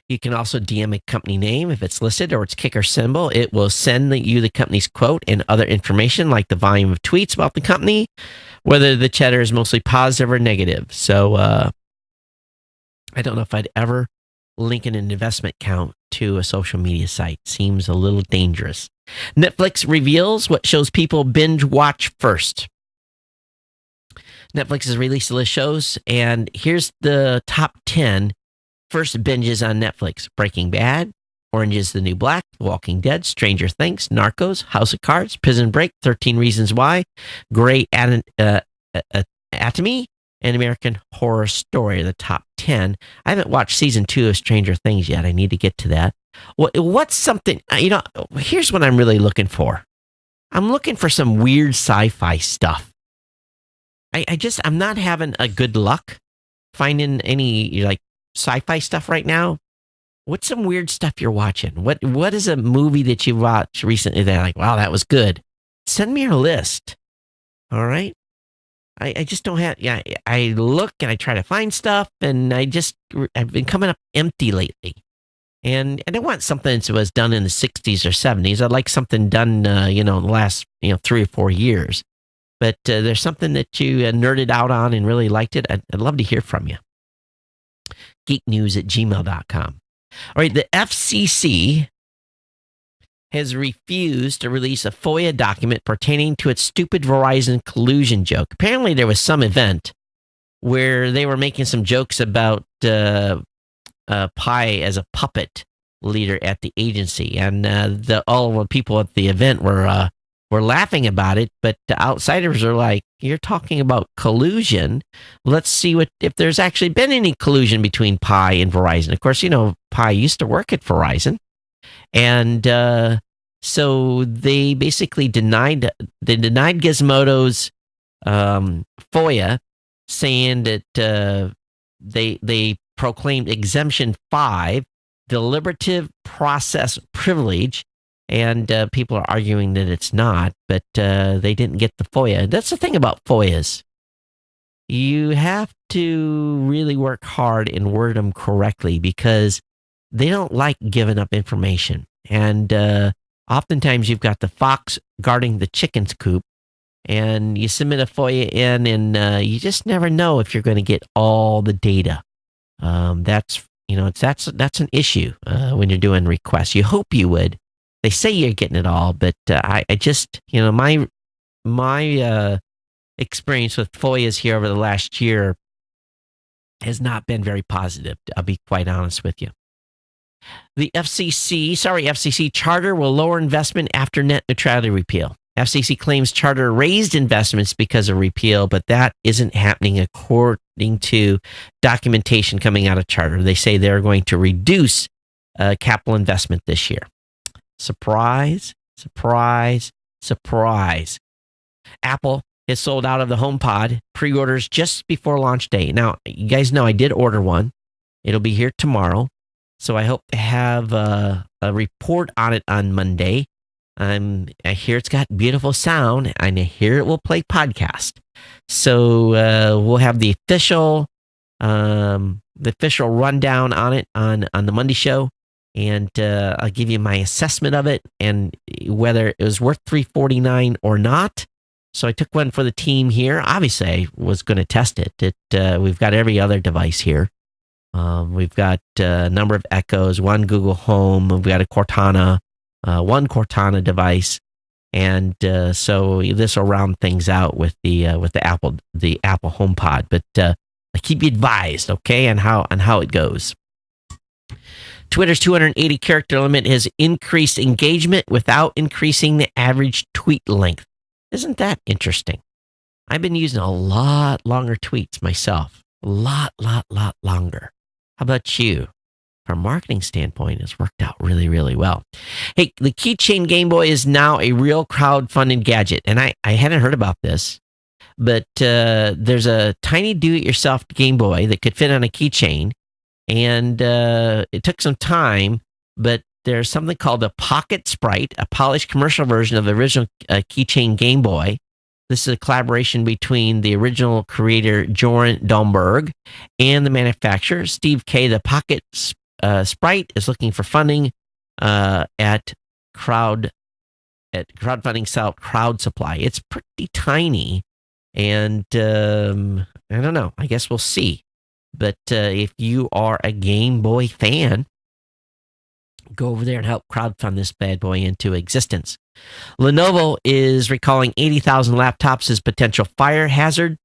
You can also DM a company name if it's listed or its kicker symbol. It will send you the company's quote and other information like the volume of tweets about the company, whether the chatter is mostly positive or negative. So I don't know if I'd ever link an investment account to a social media site. Seems a little dangerous. Netflix reveals what shows people binge watch first. Netflix has released a list of shows, and here's the top 10 first binges on Netflix. Breaking Bad, Orange is the New Black, Walking Dead, Stranger Things, Narcos, House of Cards, Prison Break, 13 Reasons Why, Grey Anatomy, and American Horror Story are the top 10. I haven't watched season 2 of Stranger Things yet. I need to get to that. What's something, here's what I'm really looking for. I'm looking for some weird sci-fi stuff. I'm not having a good luck finding any sci-fi stuff right now. What's some weird stuff you're watching? What is a movie that you watched recently that like, wow, that was good? Send me your list. All right. I just don't have, I look and I try to find stuff, and I've been coming up empty lately. And I don't want something that was done in the 60s or 70s. I'd like something done, in the last, 3 or 4 years. But there's something that you nerded out on and really liked it. I'd love to hear from you. geeknews@gmail.com. All right, the FCC has refused to release a FOIA document pertaining to its stupid Verizon collusion joke. Apparently, there was some event where they were making some jokes about Pi as a puppet leader at the agency, and all the people at the event were laughing about it. But the outsiders are like, "You're talking about collusion. Let's see if there's actually been any collusion between Pi and Verizon." Of course, Pi used to work at Verizon. And so they basically denied Gizmodo's FOIA, saying that they proclaimed Exemption 5, deliberative process privilege, and people are arguing that it's not, but they didn't get the FOIA. That's the thing about FOIAs. You have to really work hard and word them correctly because they don't like giving up information. And oftentimes you've got the fox guarding the chicken's coop, and you submit a FOIA in, and you just never know if you're going to get all the data. That's an issue when you're doing requests. You hope you would. They say you're getting it all, but I just, my experience with FOIAs here over the last year has not been very positive. I'll be quite honest with you. The FCC Charter will lower investment after net neutrality repeal. FCC claims Charter raised investments because of repeal, but that isn't happening according to documentation coming out of Charter. They say they're going to reduce capital investment this year. Surprise, surprise, surprise. Apple has sold out of the HomePod pre-orders just before launch day. Now, you guys know I did order one. It'll be here tomorrow. So I hope to have a report on it on Monday. I hear it's got beautiful sound, and I hear it will play podcast. So we'll have the official rundown on it on the Monday show, and I'll give you my assessment of it and whether it was worth $349 or not. So I took one for the team here. Obviously, I was going to test it. We've got every other device here. We've got a number of Echoes, one Google Home. We've got a Cortana, one Cortana device, and so this will round things out with the Apple HomePod. But I keep you advised, okay, on how it goes. Twitter's 280 character limit has increased engagement without increasing the average tweet length. Isn't that interesting? I've been using a lot longer tweets myself. A lot longer. How about you? From a marketing standpoint, it's worked out really, really well. Hey, the Keychain Game Boy is now a real crowdfunded gadget. And I hadn't heard about this, but there's a tiny do-it-yourself Game Boy that could fit on a keychain. And it took some time, but there's something called a Pocket Sprite, a polished commercial version of the original Keychain Game Boy. This is a collaboration between the original creator, Joran Dahlberg, and the manufacturer, Steve K. The Pocket Sprite is looking for funding at crowdfunding site Crowd Supply. It's pretty tiny, and I don't know. I guess we'll see. But if you are a Game Boy fan, go over there and help crowdfund this bad boy into existence. Lenovo is recalling 80,000 laptops as potential fire hazard.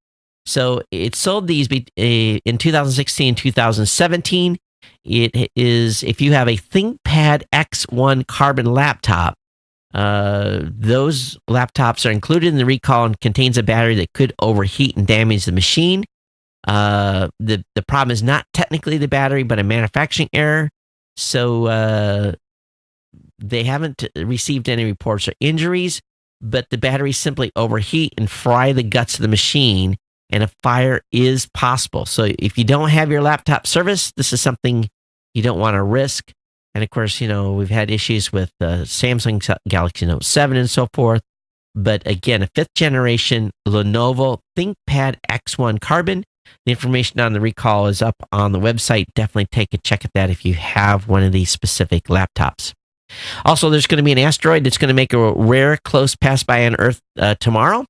So it sold these in 2016, 2017. It is, if you have a ThinkPad X1 Carbon laptop, those laptops are included in the recall and contains a battery that could overheat and damage the machine. The problem is not technically the battery, but a manufacturing error. So they haven't received any reports or injuries, but the batteries simply overheat and fry the guts of the machine, and a fire is possible. So if you don't have your laptop serviced, this is something you don't want to risk. And of course, we've had issues with Samsung Galaxy Note 7 and so forth. But again, a 5th generation Lenovo ThinkPad X1 Carbon. The information on the recall is up on the website. Definitely take a check at that if you have one of these specific laptops. Also, there's going to be an asteroid that's going to make a rare close pass by on Earth tomorrow.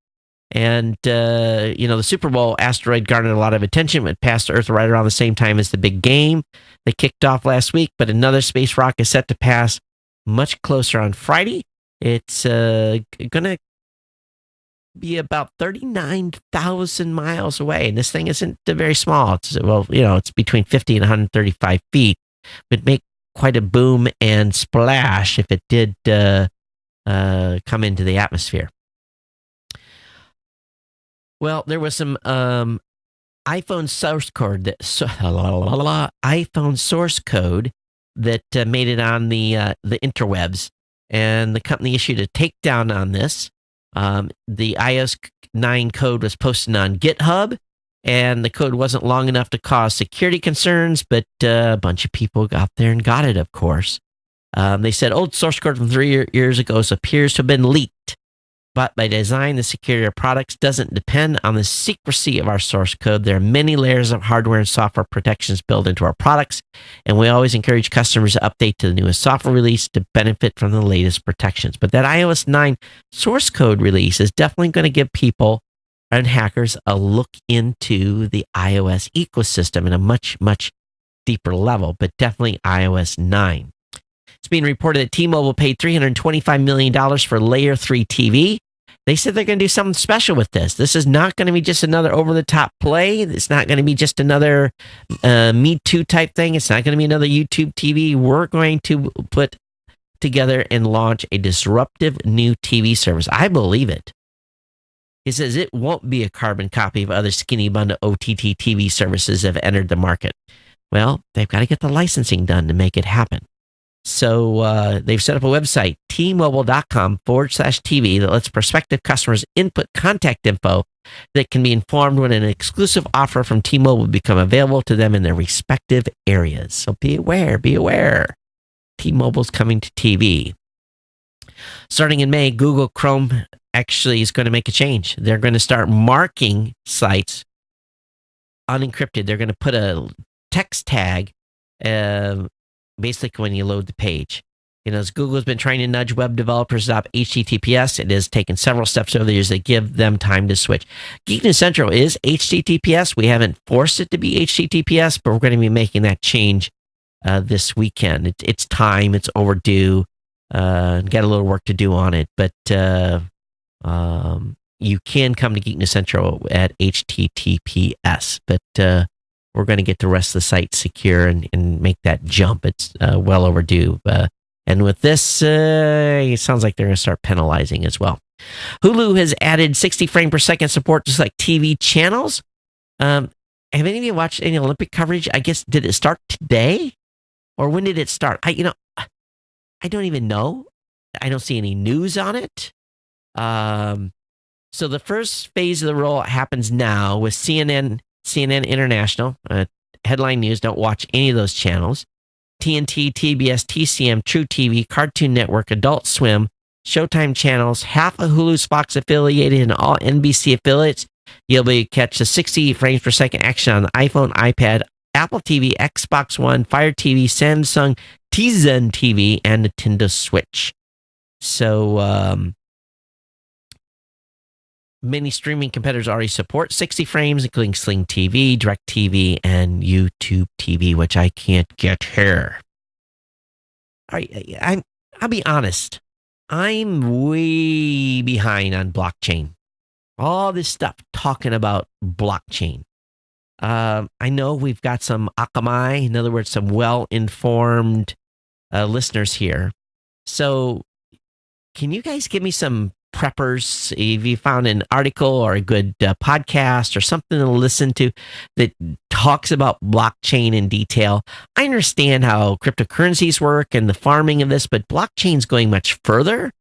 And, the Super Bowl asteroid garnered a lot of attention. It passed Earth right around the same time as the big game that kicked off last week. But another space rock is set to pass much closer on Friday. It's going to be about 39,000 miles away. And this thing isn't very small. It's between 50 and 135 feet. It would make quite a boom and splash if it did come into the atmosphere. Well, there was some iPhone source code that made it on the interwebs, and the company issued a takedown on this. The iOS 9 code was posted on GitHub, and the code wasn't long enough to cause security concerns, but a bunch of people got there and got it, of course. They said old source code from 3 years ago appears to have been leaked. But by design, the security of products doesn't depend on the secrecy of our source code. There are many layers of hardware and software protections built into our products, and we always encourage customers to update to the newest software release to benefit from the latest protections. But that iOS 9 source code release is definitely going to give people and hackers a look into the iOS ecosystem in a much, much deeper level, but definitely iOS 9. It's being reported that T-Mobile paid $325 million for Layer 3 TV. They said they're going to do something special with this. This is not going to be just another over-the-top play. It's not going to be just another Me Too type thing. It's not going to be another YouTube TV. We're going to put together and launch a disruptive new TV service. I believe it. It says it won't be a carbon copy of other skinny bundle OTT TV services that have entered the market. Well, they've got to get the licensing done to make it happen. So they've set up a website, tmobile.com/TV, that lets prospective customers input contact info that can be informed when an exclusive offer from T-Mobile become available to them in their respective areas. So be aware. T-Mobile's coming to TV. Starting in May, Google Chrome actually is going to make a change. They're going to start marking sites unencrypted. They're going to put a text tag basically when you load the page. As Google's been trying to nudge web developers to adopt HTTPS, it has taken several steps over the years that give them time to switch. Geek News Central is HTTPS. We haven't forced it to be HTTPS, but we're going to be making that change this weekend. It's time. It's overdue. Got a little work to do on it, but you can come to Geek News Central at HTTPS, but we're going to get the rest of the site secure and make that jump. It's well overdue. And with this, it sounds like they're going to start penalizing as well. Hulu has added 60 frame per second support to select TV channels. Have any of you watched any Olympic coverage? I guess, did it start today? Or when did it start? I don't even know. I don't see any news on it. So the first phase of the rollout happens now with CNN International, Headline News. Don't watch any of those channels. TNT, TBS, TCM, True TV, Cartoon Network, Adult Swim, Showtime channels, half of Hulu's Fox affiliated and all NBC affiliates. You'll be able to catch the 60 frames per second action on the iPhone, iPad, Apple TV, Xbox One, Fire TV, Samsung, Tizen TV, and Nintendo Switch. So, many streaming competitors already support 60 frames, including Sling TV, DirecTV, and YouTube TV, which I can't get here. I'll be honest. I'm way behind on blockchain. All this stuff talking about blockchain. I know we've got some Akamai, in other words, some well-informed listeners here. So can you guys give me some preppers? If you found an article or a good podcast or something to listen to that talks about blockchain in detail. I understand how cryptocurrencies work and the farming of this, but blockchain's going much further.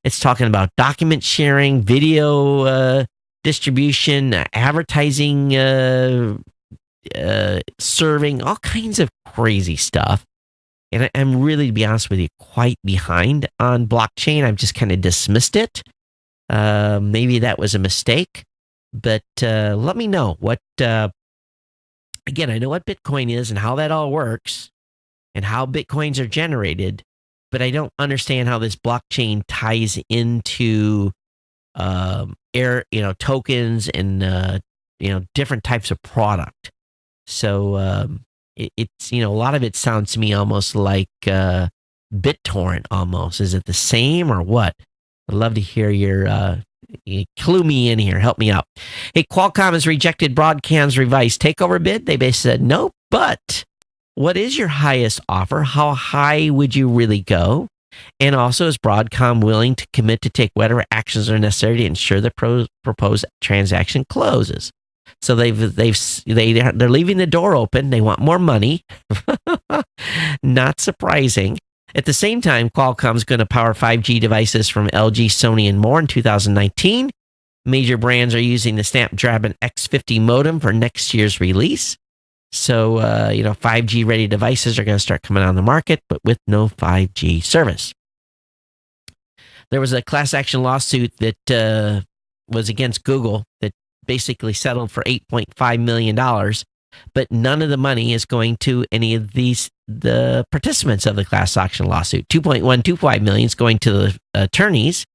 It's talking about document sharing, video distribution, advertising, serving, all kinds of crazy stuff. And I'm really, to be honest with you, quite behind on blockchain. I've just kind of dismissed it. Maybe that was a mistake, but let me know what, again, I know what Bitcoin is and how that all works and how Bitcoins are generated, but I don't understand how this blockchain ties into tokens and, different types of product. So it's, a lot of it sounds to me almost like BitTorrent almost. Is it the same or what? I'd love to hear you clue me in here. Help me out. Hey, Qualcomm has rejected Broadcom's revised takeover bid. They basically said no, but what is your highest offer? How high would you really go? And also, is Broadcom willing to commit to take whatever actions are necessary to ensure the proposed transaction closes? So they're leaving the door open. They want more money. Not surprising. At the same time, Qualcomm's going to power 5G devices from LG, Sony, and more in 2019. Major brands are using the Snapdragon X50 modem for next year's release. So, 5G ready devices are going to start coming on the market, but with no 5G service. There was a class action lawsuit that was against Google that basically settled for $8.5 million, but none of the money is going to any of the participants of the class action lawsuit. $2.125 million is going to the attorneys,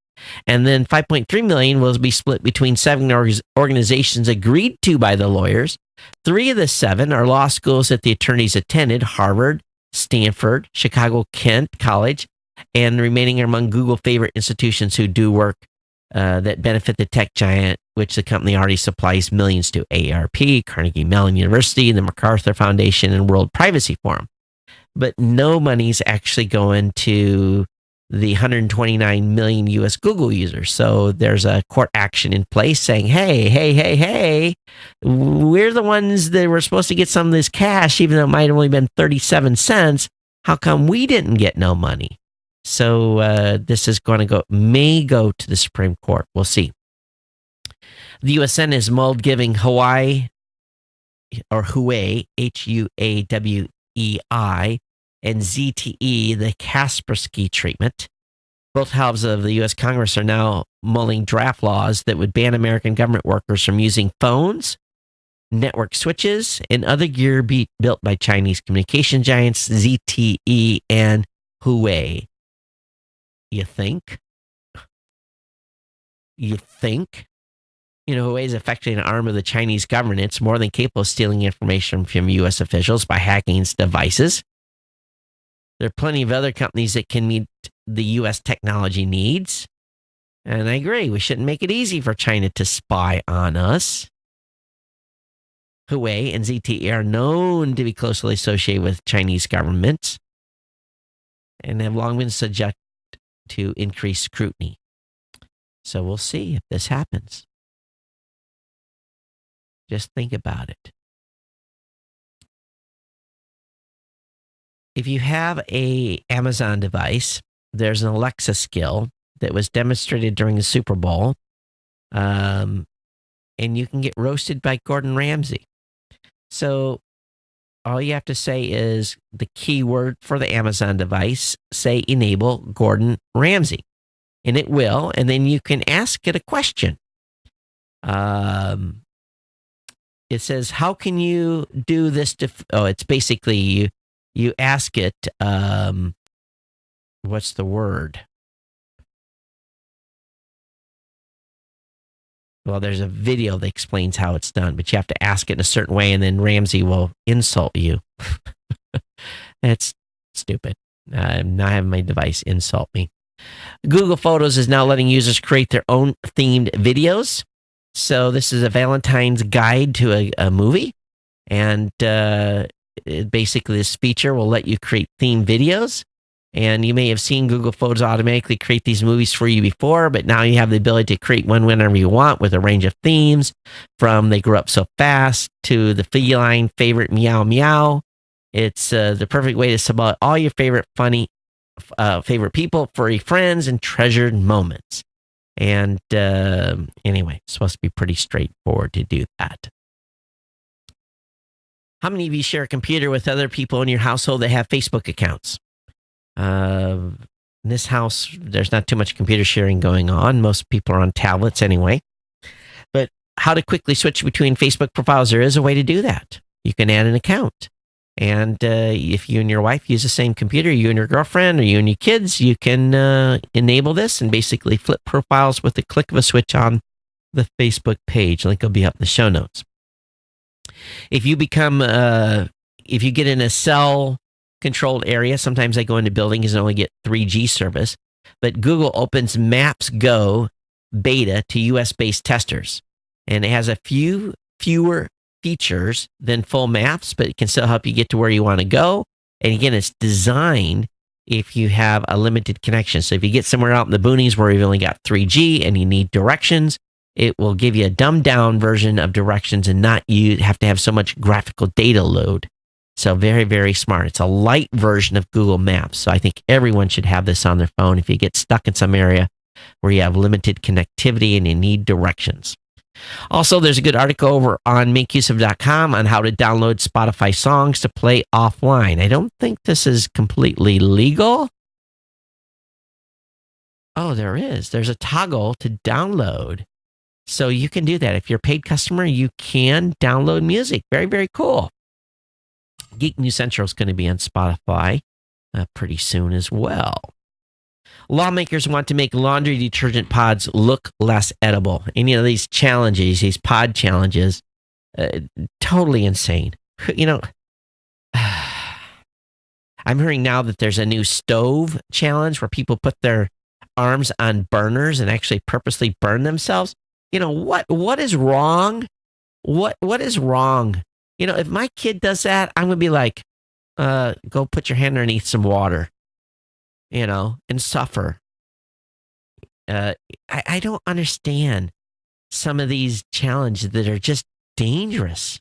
and then $5.3 million will be split between 7 organizations agreed to by the lawyers. 3 of the 7 are law schools that the attorneys attended: Harvard, Stanford, Chicago Kent College, and the remaining are among Google favorite institutions who do work that benefit the tech giant, which the company already supplies millions to: AARP, Carnegie Mellon University, the MacArthur Foundation, and World Privacy Forum. But no money's actually going to the 129 million U.S. Google users. So there's a court action in place saying, hey, we're the ones that were supposed to get some of this cash, even though it might have only been 37 cents. How come we didn't get no money? So this is going to may go to the Supreme Court. We'll see. The U.S. Senate has mulled giving Huawei, Huawei, and ZTE the Kaspersky treatment. Both houses of the U.S. Congress are now mulling draft laws that would ban American government workers from using phones, network switches, and other gear built by Chinese communication giants ZTE and Huawei. You think? Huawei is effectively an arm of the Chinese government. It's more than capable of stealing information from U.S. officials by hacking its devices. There are plenty of other companies that can meet the U.S. technology needs. And I agree, we shouldn't make it easy for China to spy on us. Huawei and ZTE are known to be closely associated with Chinese governments and have long been subject to increased scrutiny. So we'll see if this happens. Just think about it. If you have an Amazon device, there's an Alexa skill that was demonstrated during the Super Bowl, and you can get roasted by Gordon Ramsay. So all you have to say is the keyword for the Amazon device, say enable Gordon Ramsay, and it will, and then you can ask it a question. It says, how can you do this? It's basically you ask it, what's the word? Well, there's a video that explains how it's done, but you have to ask it in a certain way, and then Ramsey will insult you. That's stupid. I'm not having my device insult me. Google Photos is now letting users create their own themed videos. So this is a Valentine's guide to a movie, and basically this feature will let you create themed videos. And you may have seen Google Photos automatically create these movies for you before, but now you have the ability to create one whenever you want with a range of themes, from They Grew Up So Fast to the feline favorite Meow Meow. It's the perfect way to summon all your favorite favorite people, furry friends, and treasured moments. And anyway, it's supposed to be pretty straightforward to do that. How many of you share a computer with other people in your household that have Facebook accounts? In this house, there's not too much computer sharing going on. Most people are on tablets anyway. But how to quickly switch between Facebook profiles? There is a way to do that. You can add an account. And if you and your wife use the same computer, you and your girlfriend, or you and your kids, you can enable this and basically flip profiles with the click of a switch on the Facebook page. Link will be up in the show notes. If you get in a cell controlled area. Sometimes I go into buildings and only get 3G service. But Google opens Maps Go beta to US-based testers. And it has a fewer features than full maps, but it can still help you get to where you want to go. And again, it's designed if you have a limited connection. So if you get somewhere out in the boonies where you've only got 3G and you need directions, it will give you a dumbed down version of directions and not you have to have so much graphical data load. So very, very smart. It's a light version of Google Maps. So I think everyone should have this on their phone if you get stuck in some area where you have limited connectivity and you need directions. Also, there's a good article over on makeuseof.com on how to download Spotify songs to play offline. I don't think this is completely legal. Oh, there is. There's a toggle to download. So you can do that. If you're a paid customer, you can download music. Very, very cool. Geek News Central is going to be on Spotify pretty soon as well. Lawmakers want to make laundry detergent pods look less edible. And, these challenges, these pod challenges, totally insane. I'm hearing now that there's a new stove challenge where people put their arms on burners and actually purposely burn themselves. What is wrong? What is wrong? If my kid does that, I'm going to be like, go put your hand underneath some water, and suffer. I don't understand some of these challenges that are just dangerous.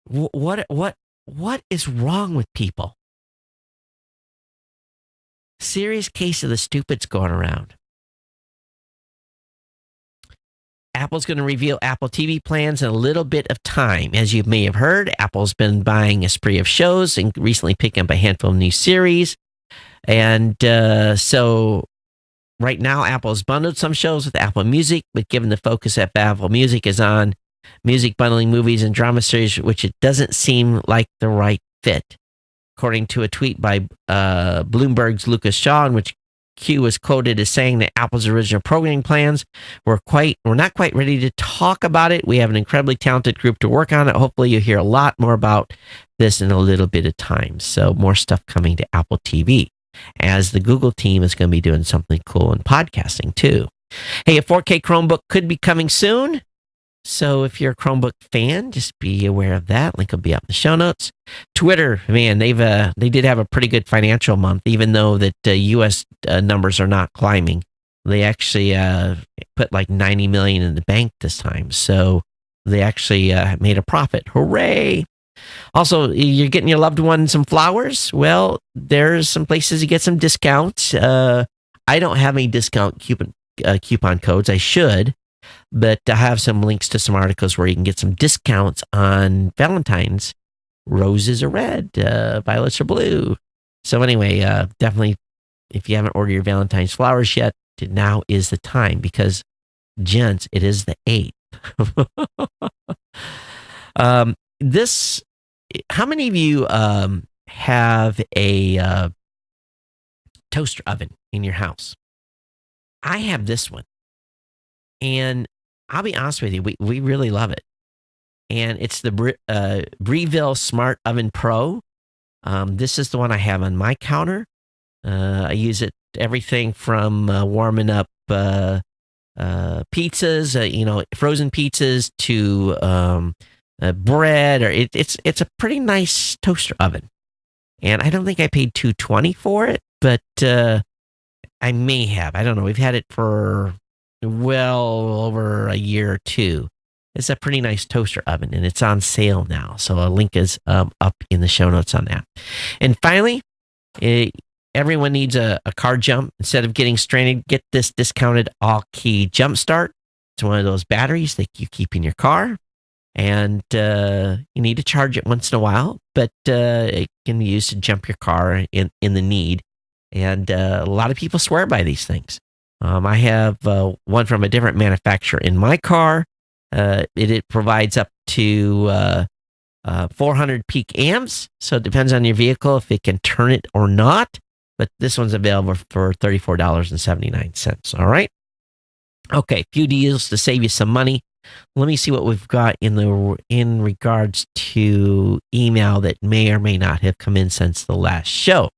What is wrong with people? Serious case of the stupids going around. Apple's going to reveal Apple TV plans in a little bit of time. As you may have heard, Apple's been buying a spree of shows and recently picking up a handful of new series. And so right now, Apple's bundled some shows with Apple Music, but given the focus that Apple Music is on music bundling movies and drama series, which it doesn't seem like the right fit. According to a tweet by Bloomberg's Lucas Shaw, in which Q was quoted as saying that Apple's original programming plans we're not quite ready to talk about it. We have an incredibly talented group to work on it. Hopefully you'll hear a lot more about this in a little bit of time. So more stuff coming to Apple TV, as the Google team is going to be doing something cool in podcasting too. Hey, a 4K Chromebook could be coming soon. So if you're a Chromebook fan, just be aware of that. Link will be up in the show notes. Twitter, man, they did have a pretty good financial month, even though that U.S. Numbers are not climbing. They actually put like $90 million in the bank this time. So they actually made a profit. Hooray! Also, you're getting your loved one some flowers. Well, there's some places to get some discounts. I don't have any discount coupon codes. I should. But I have some links to some articles where you can get some discounts on Valentine's. Roses are red, violets are blue. So anyway, definitely, if you haven't ordered your Valentine's flowers yet, now is the time, because, gents, it is the 8th. How many of you have a toaster oven in your house? I have this one. And I'll be honest with you, we really love it. And it's the Breville Smart Oven Pro. This is the one I have on my counter. I use it everything from warming up pizzas, frozen pizzas, to bread. Or it's a pretty nice toaster oven. And I don't think I paid $220 for it, but I may have. I don't know. We've had it for well over a year or two. It's a pretty nice toaster oven, and it's on sale now. So a link is up in the show notes on that. And finally, everyone needs a car jump. Instead of getting stranded, get this discounted all-key jump start. It's one of those batteries that you keep in your car, and you need to charge it once in a while, but it can be used to jump your car in the need. And a lot of people swear by these things. I have one from a different manufacturer in my car. It provides up to 400 peak amps, so it depends on your vehicle if it can turn it or not. But this one's available for $34.79. All right. Okay, few deals to save you some money. Let me see what we've got in regards to email that may or may not have come in since the last show.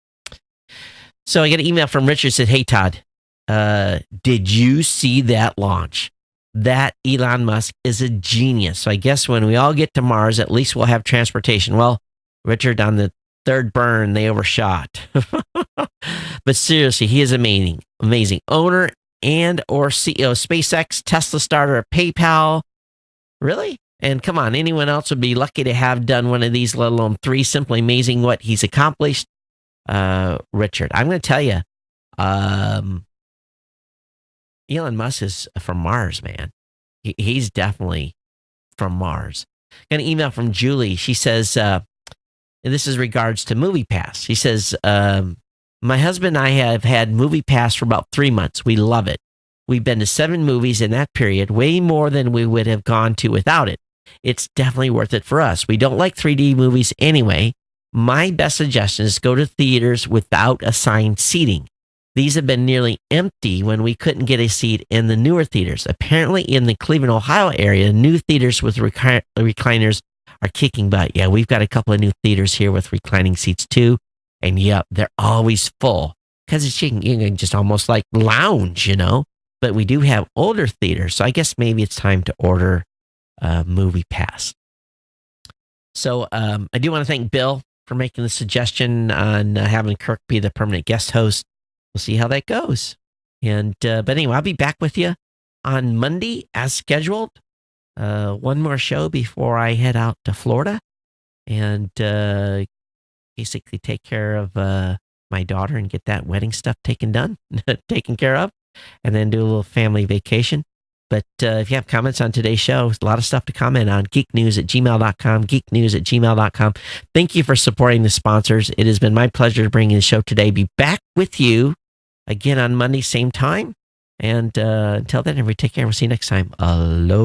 So I got an email from Richard, said, "Hey Todd, did you see that launch? That Elon Musk is a genius. So I guess when we all get to Mars, at least we'll have transportation." Well, Richard, on the third burn, they overshot. But seriously, he is amazing. Amazing owner and or CEO of SpaceX, Tesla starter of PayPal. Really? And come on, anyone else would be lucky to have done one of these, let alone three. Simply amazing what he's accomplished. Richard, I'm going to tell you, Elon Musk is from Mars, man. He's definitely from Mars. Got an email from Julie. She says, and this is regards to Movie Pass. She says, my husband and I have had Movie Pass for about 3 months. We love it. We've been to 7 movies in that period, way more than we would have gone to without it. It's definitely worth it for us. We don't like 3D movies anyway. My best suggestion is go to theaters without assigned seating. These have been nearly empty when we couldn't get a seat in the newer theaters. Apparently in the Cleveland, Ohio area, new theaters with recliners are kicking butt. Yeah, we've got a couple of new theaters here with reclining seats too. And yep, they're always full because you can just almost like lounge, you know. But we do have older theaters, so I guess maybe it's time to order a Movie Pass. So I do want to thank Bill for making the suggestion on having Kirk be the permanent guest host. We'll see how that goes. And but anyway, I'll be back with you on Monday as scheduled. One more show before I head out to Florida and basically take care of my daughter and get that wedding stuff taken care of, and then do a little family vacation. But if you have comments on today's show, a lot of stuff to comment on. geeknews@gmail.com, geeknews@gmail.com. Thank you for supporting the sponsors. It has been my pleasure to bring you the show today. Be back with you again on Monday, same time. And until then, everybody take care. We'll see you next time. Aloha.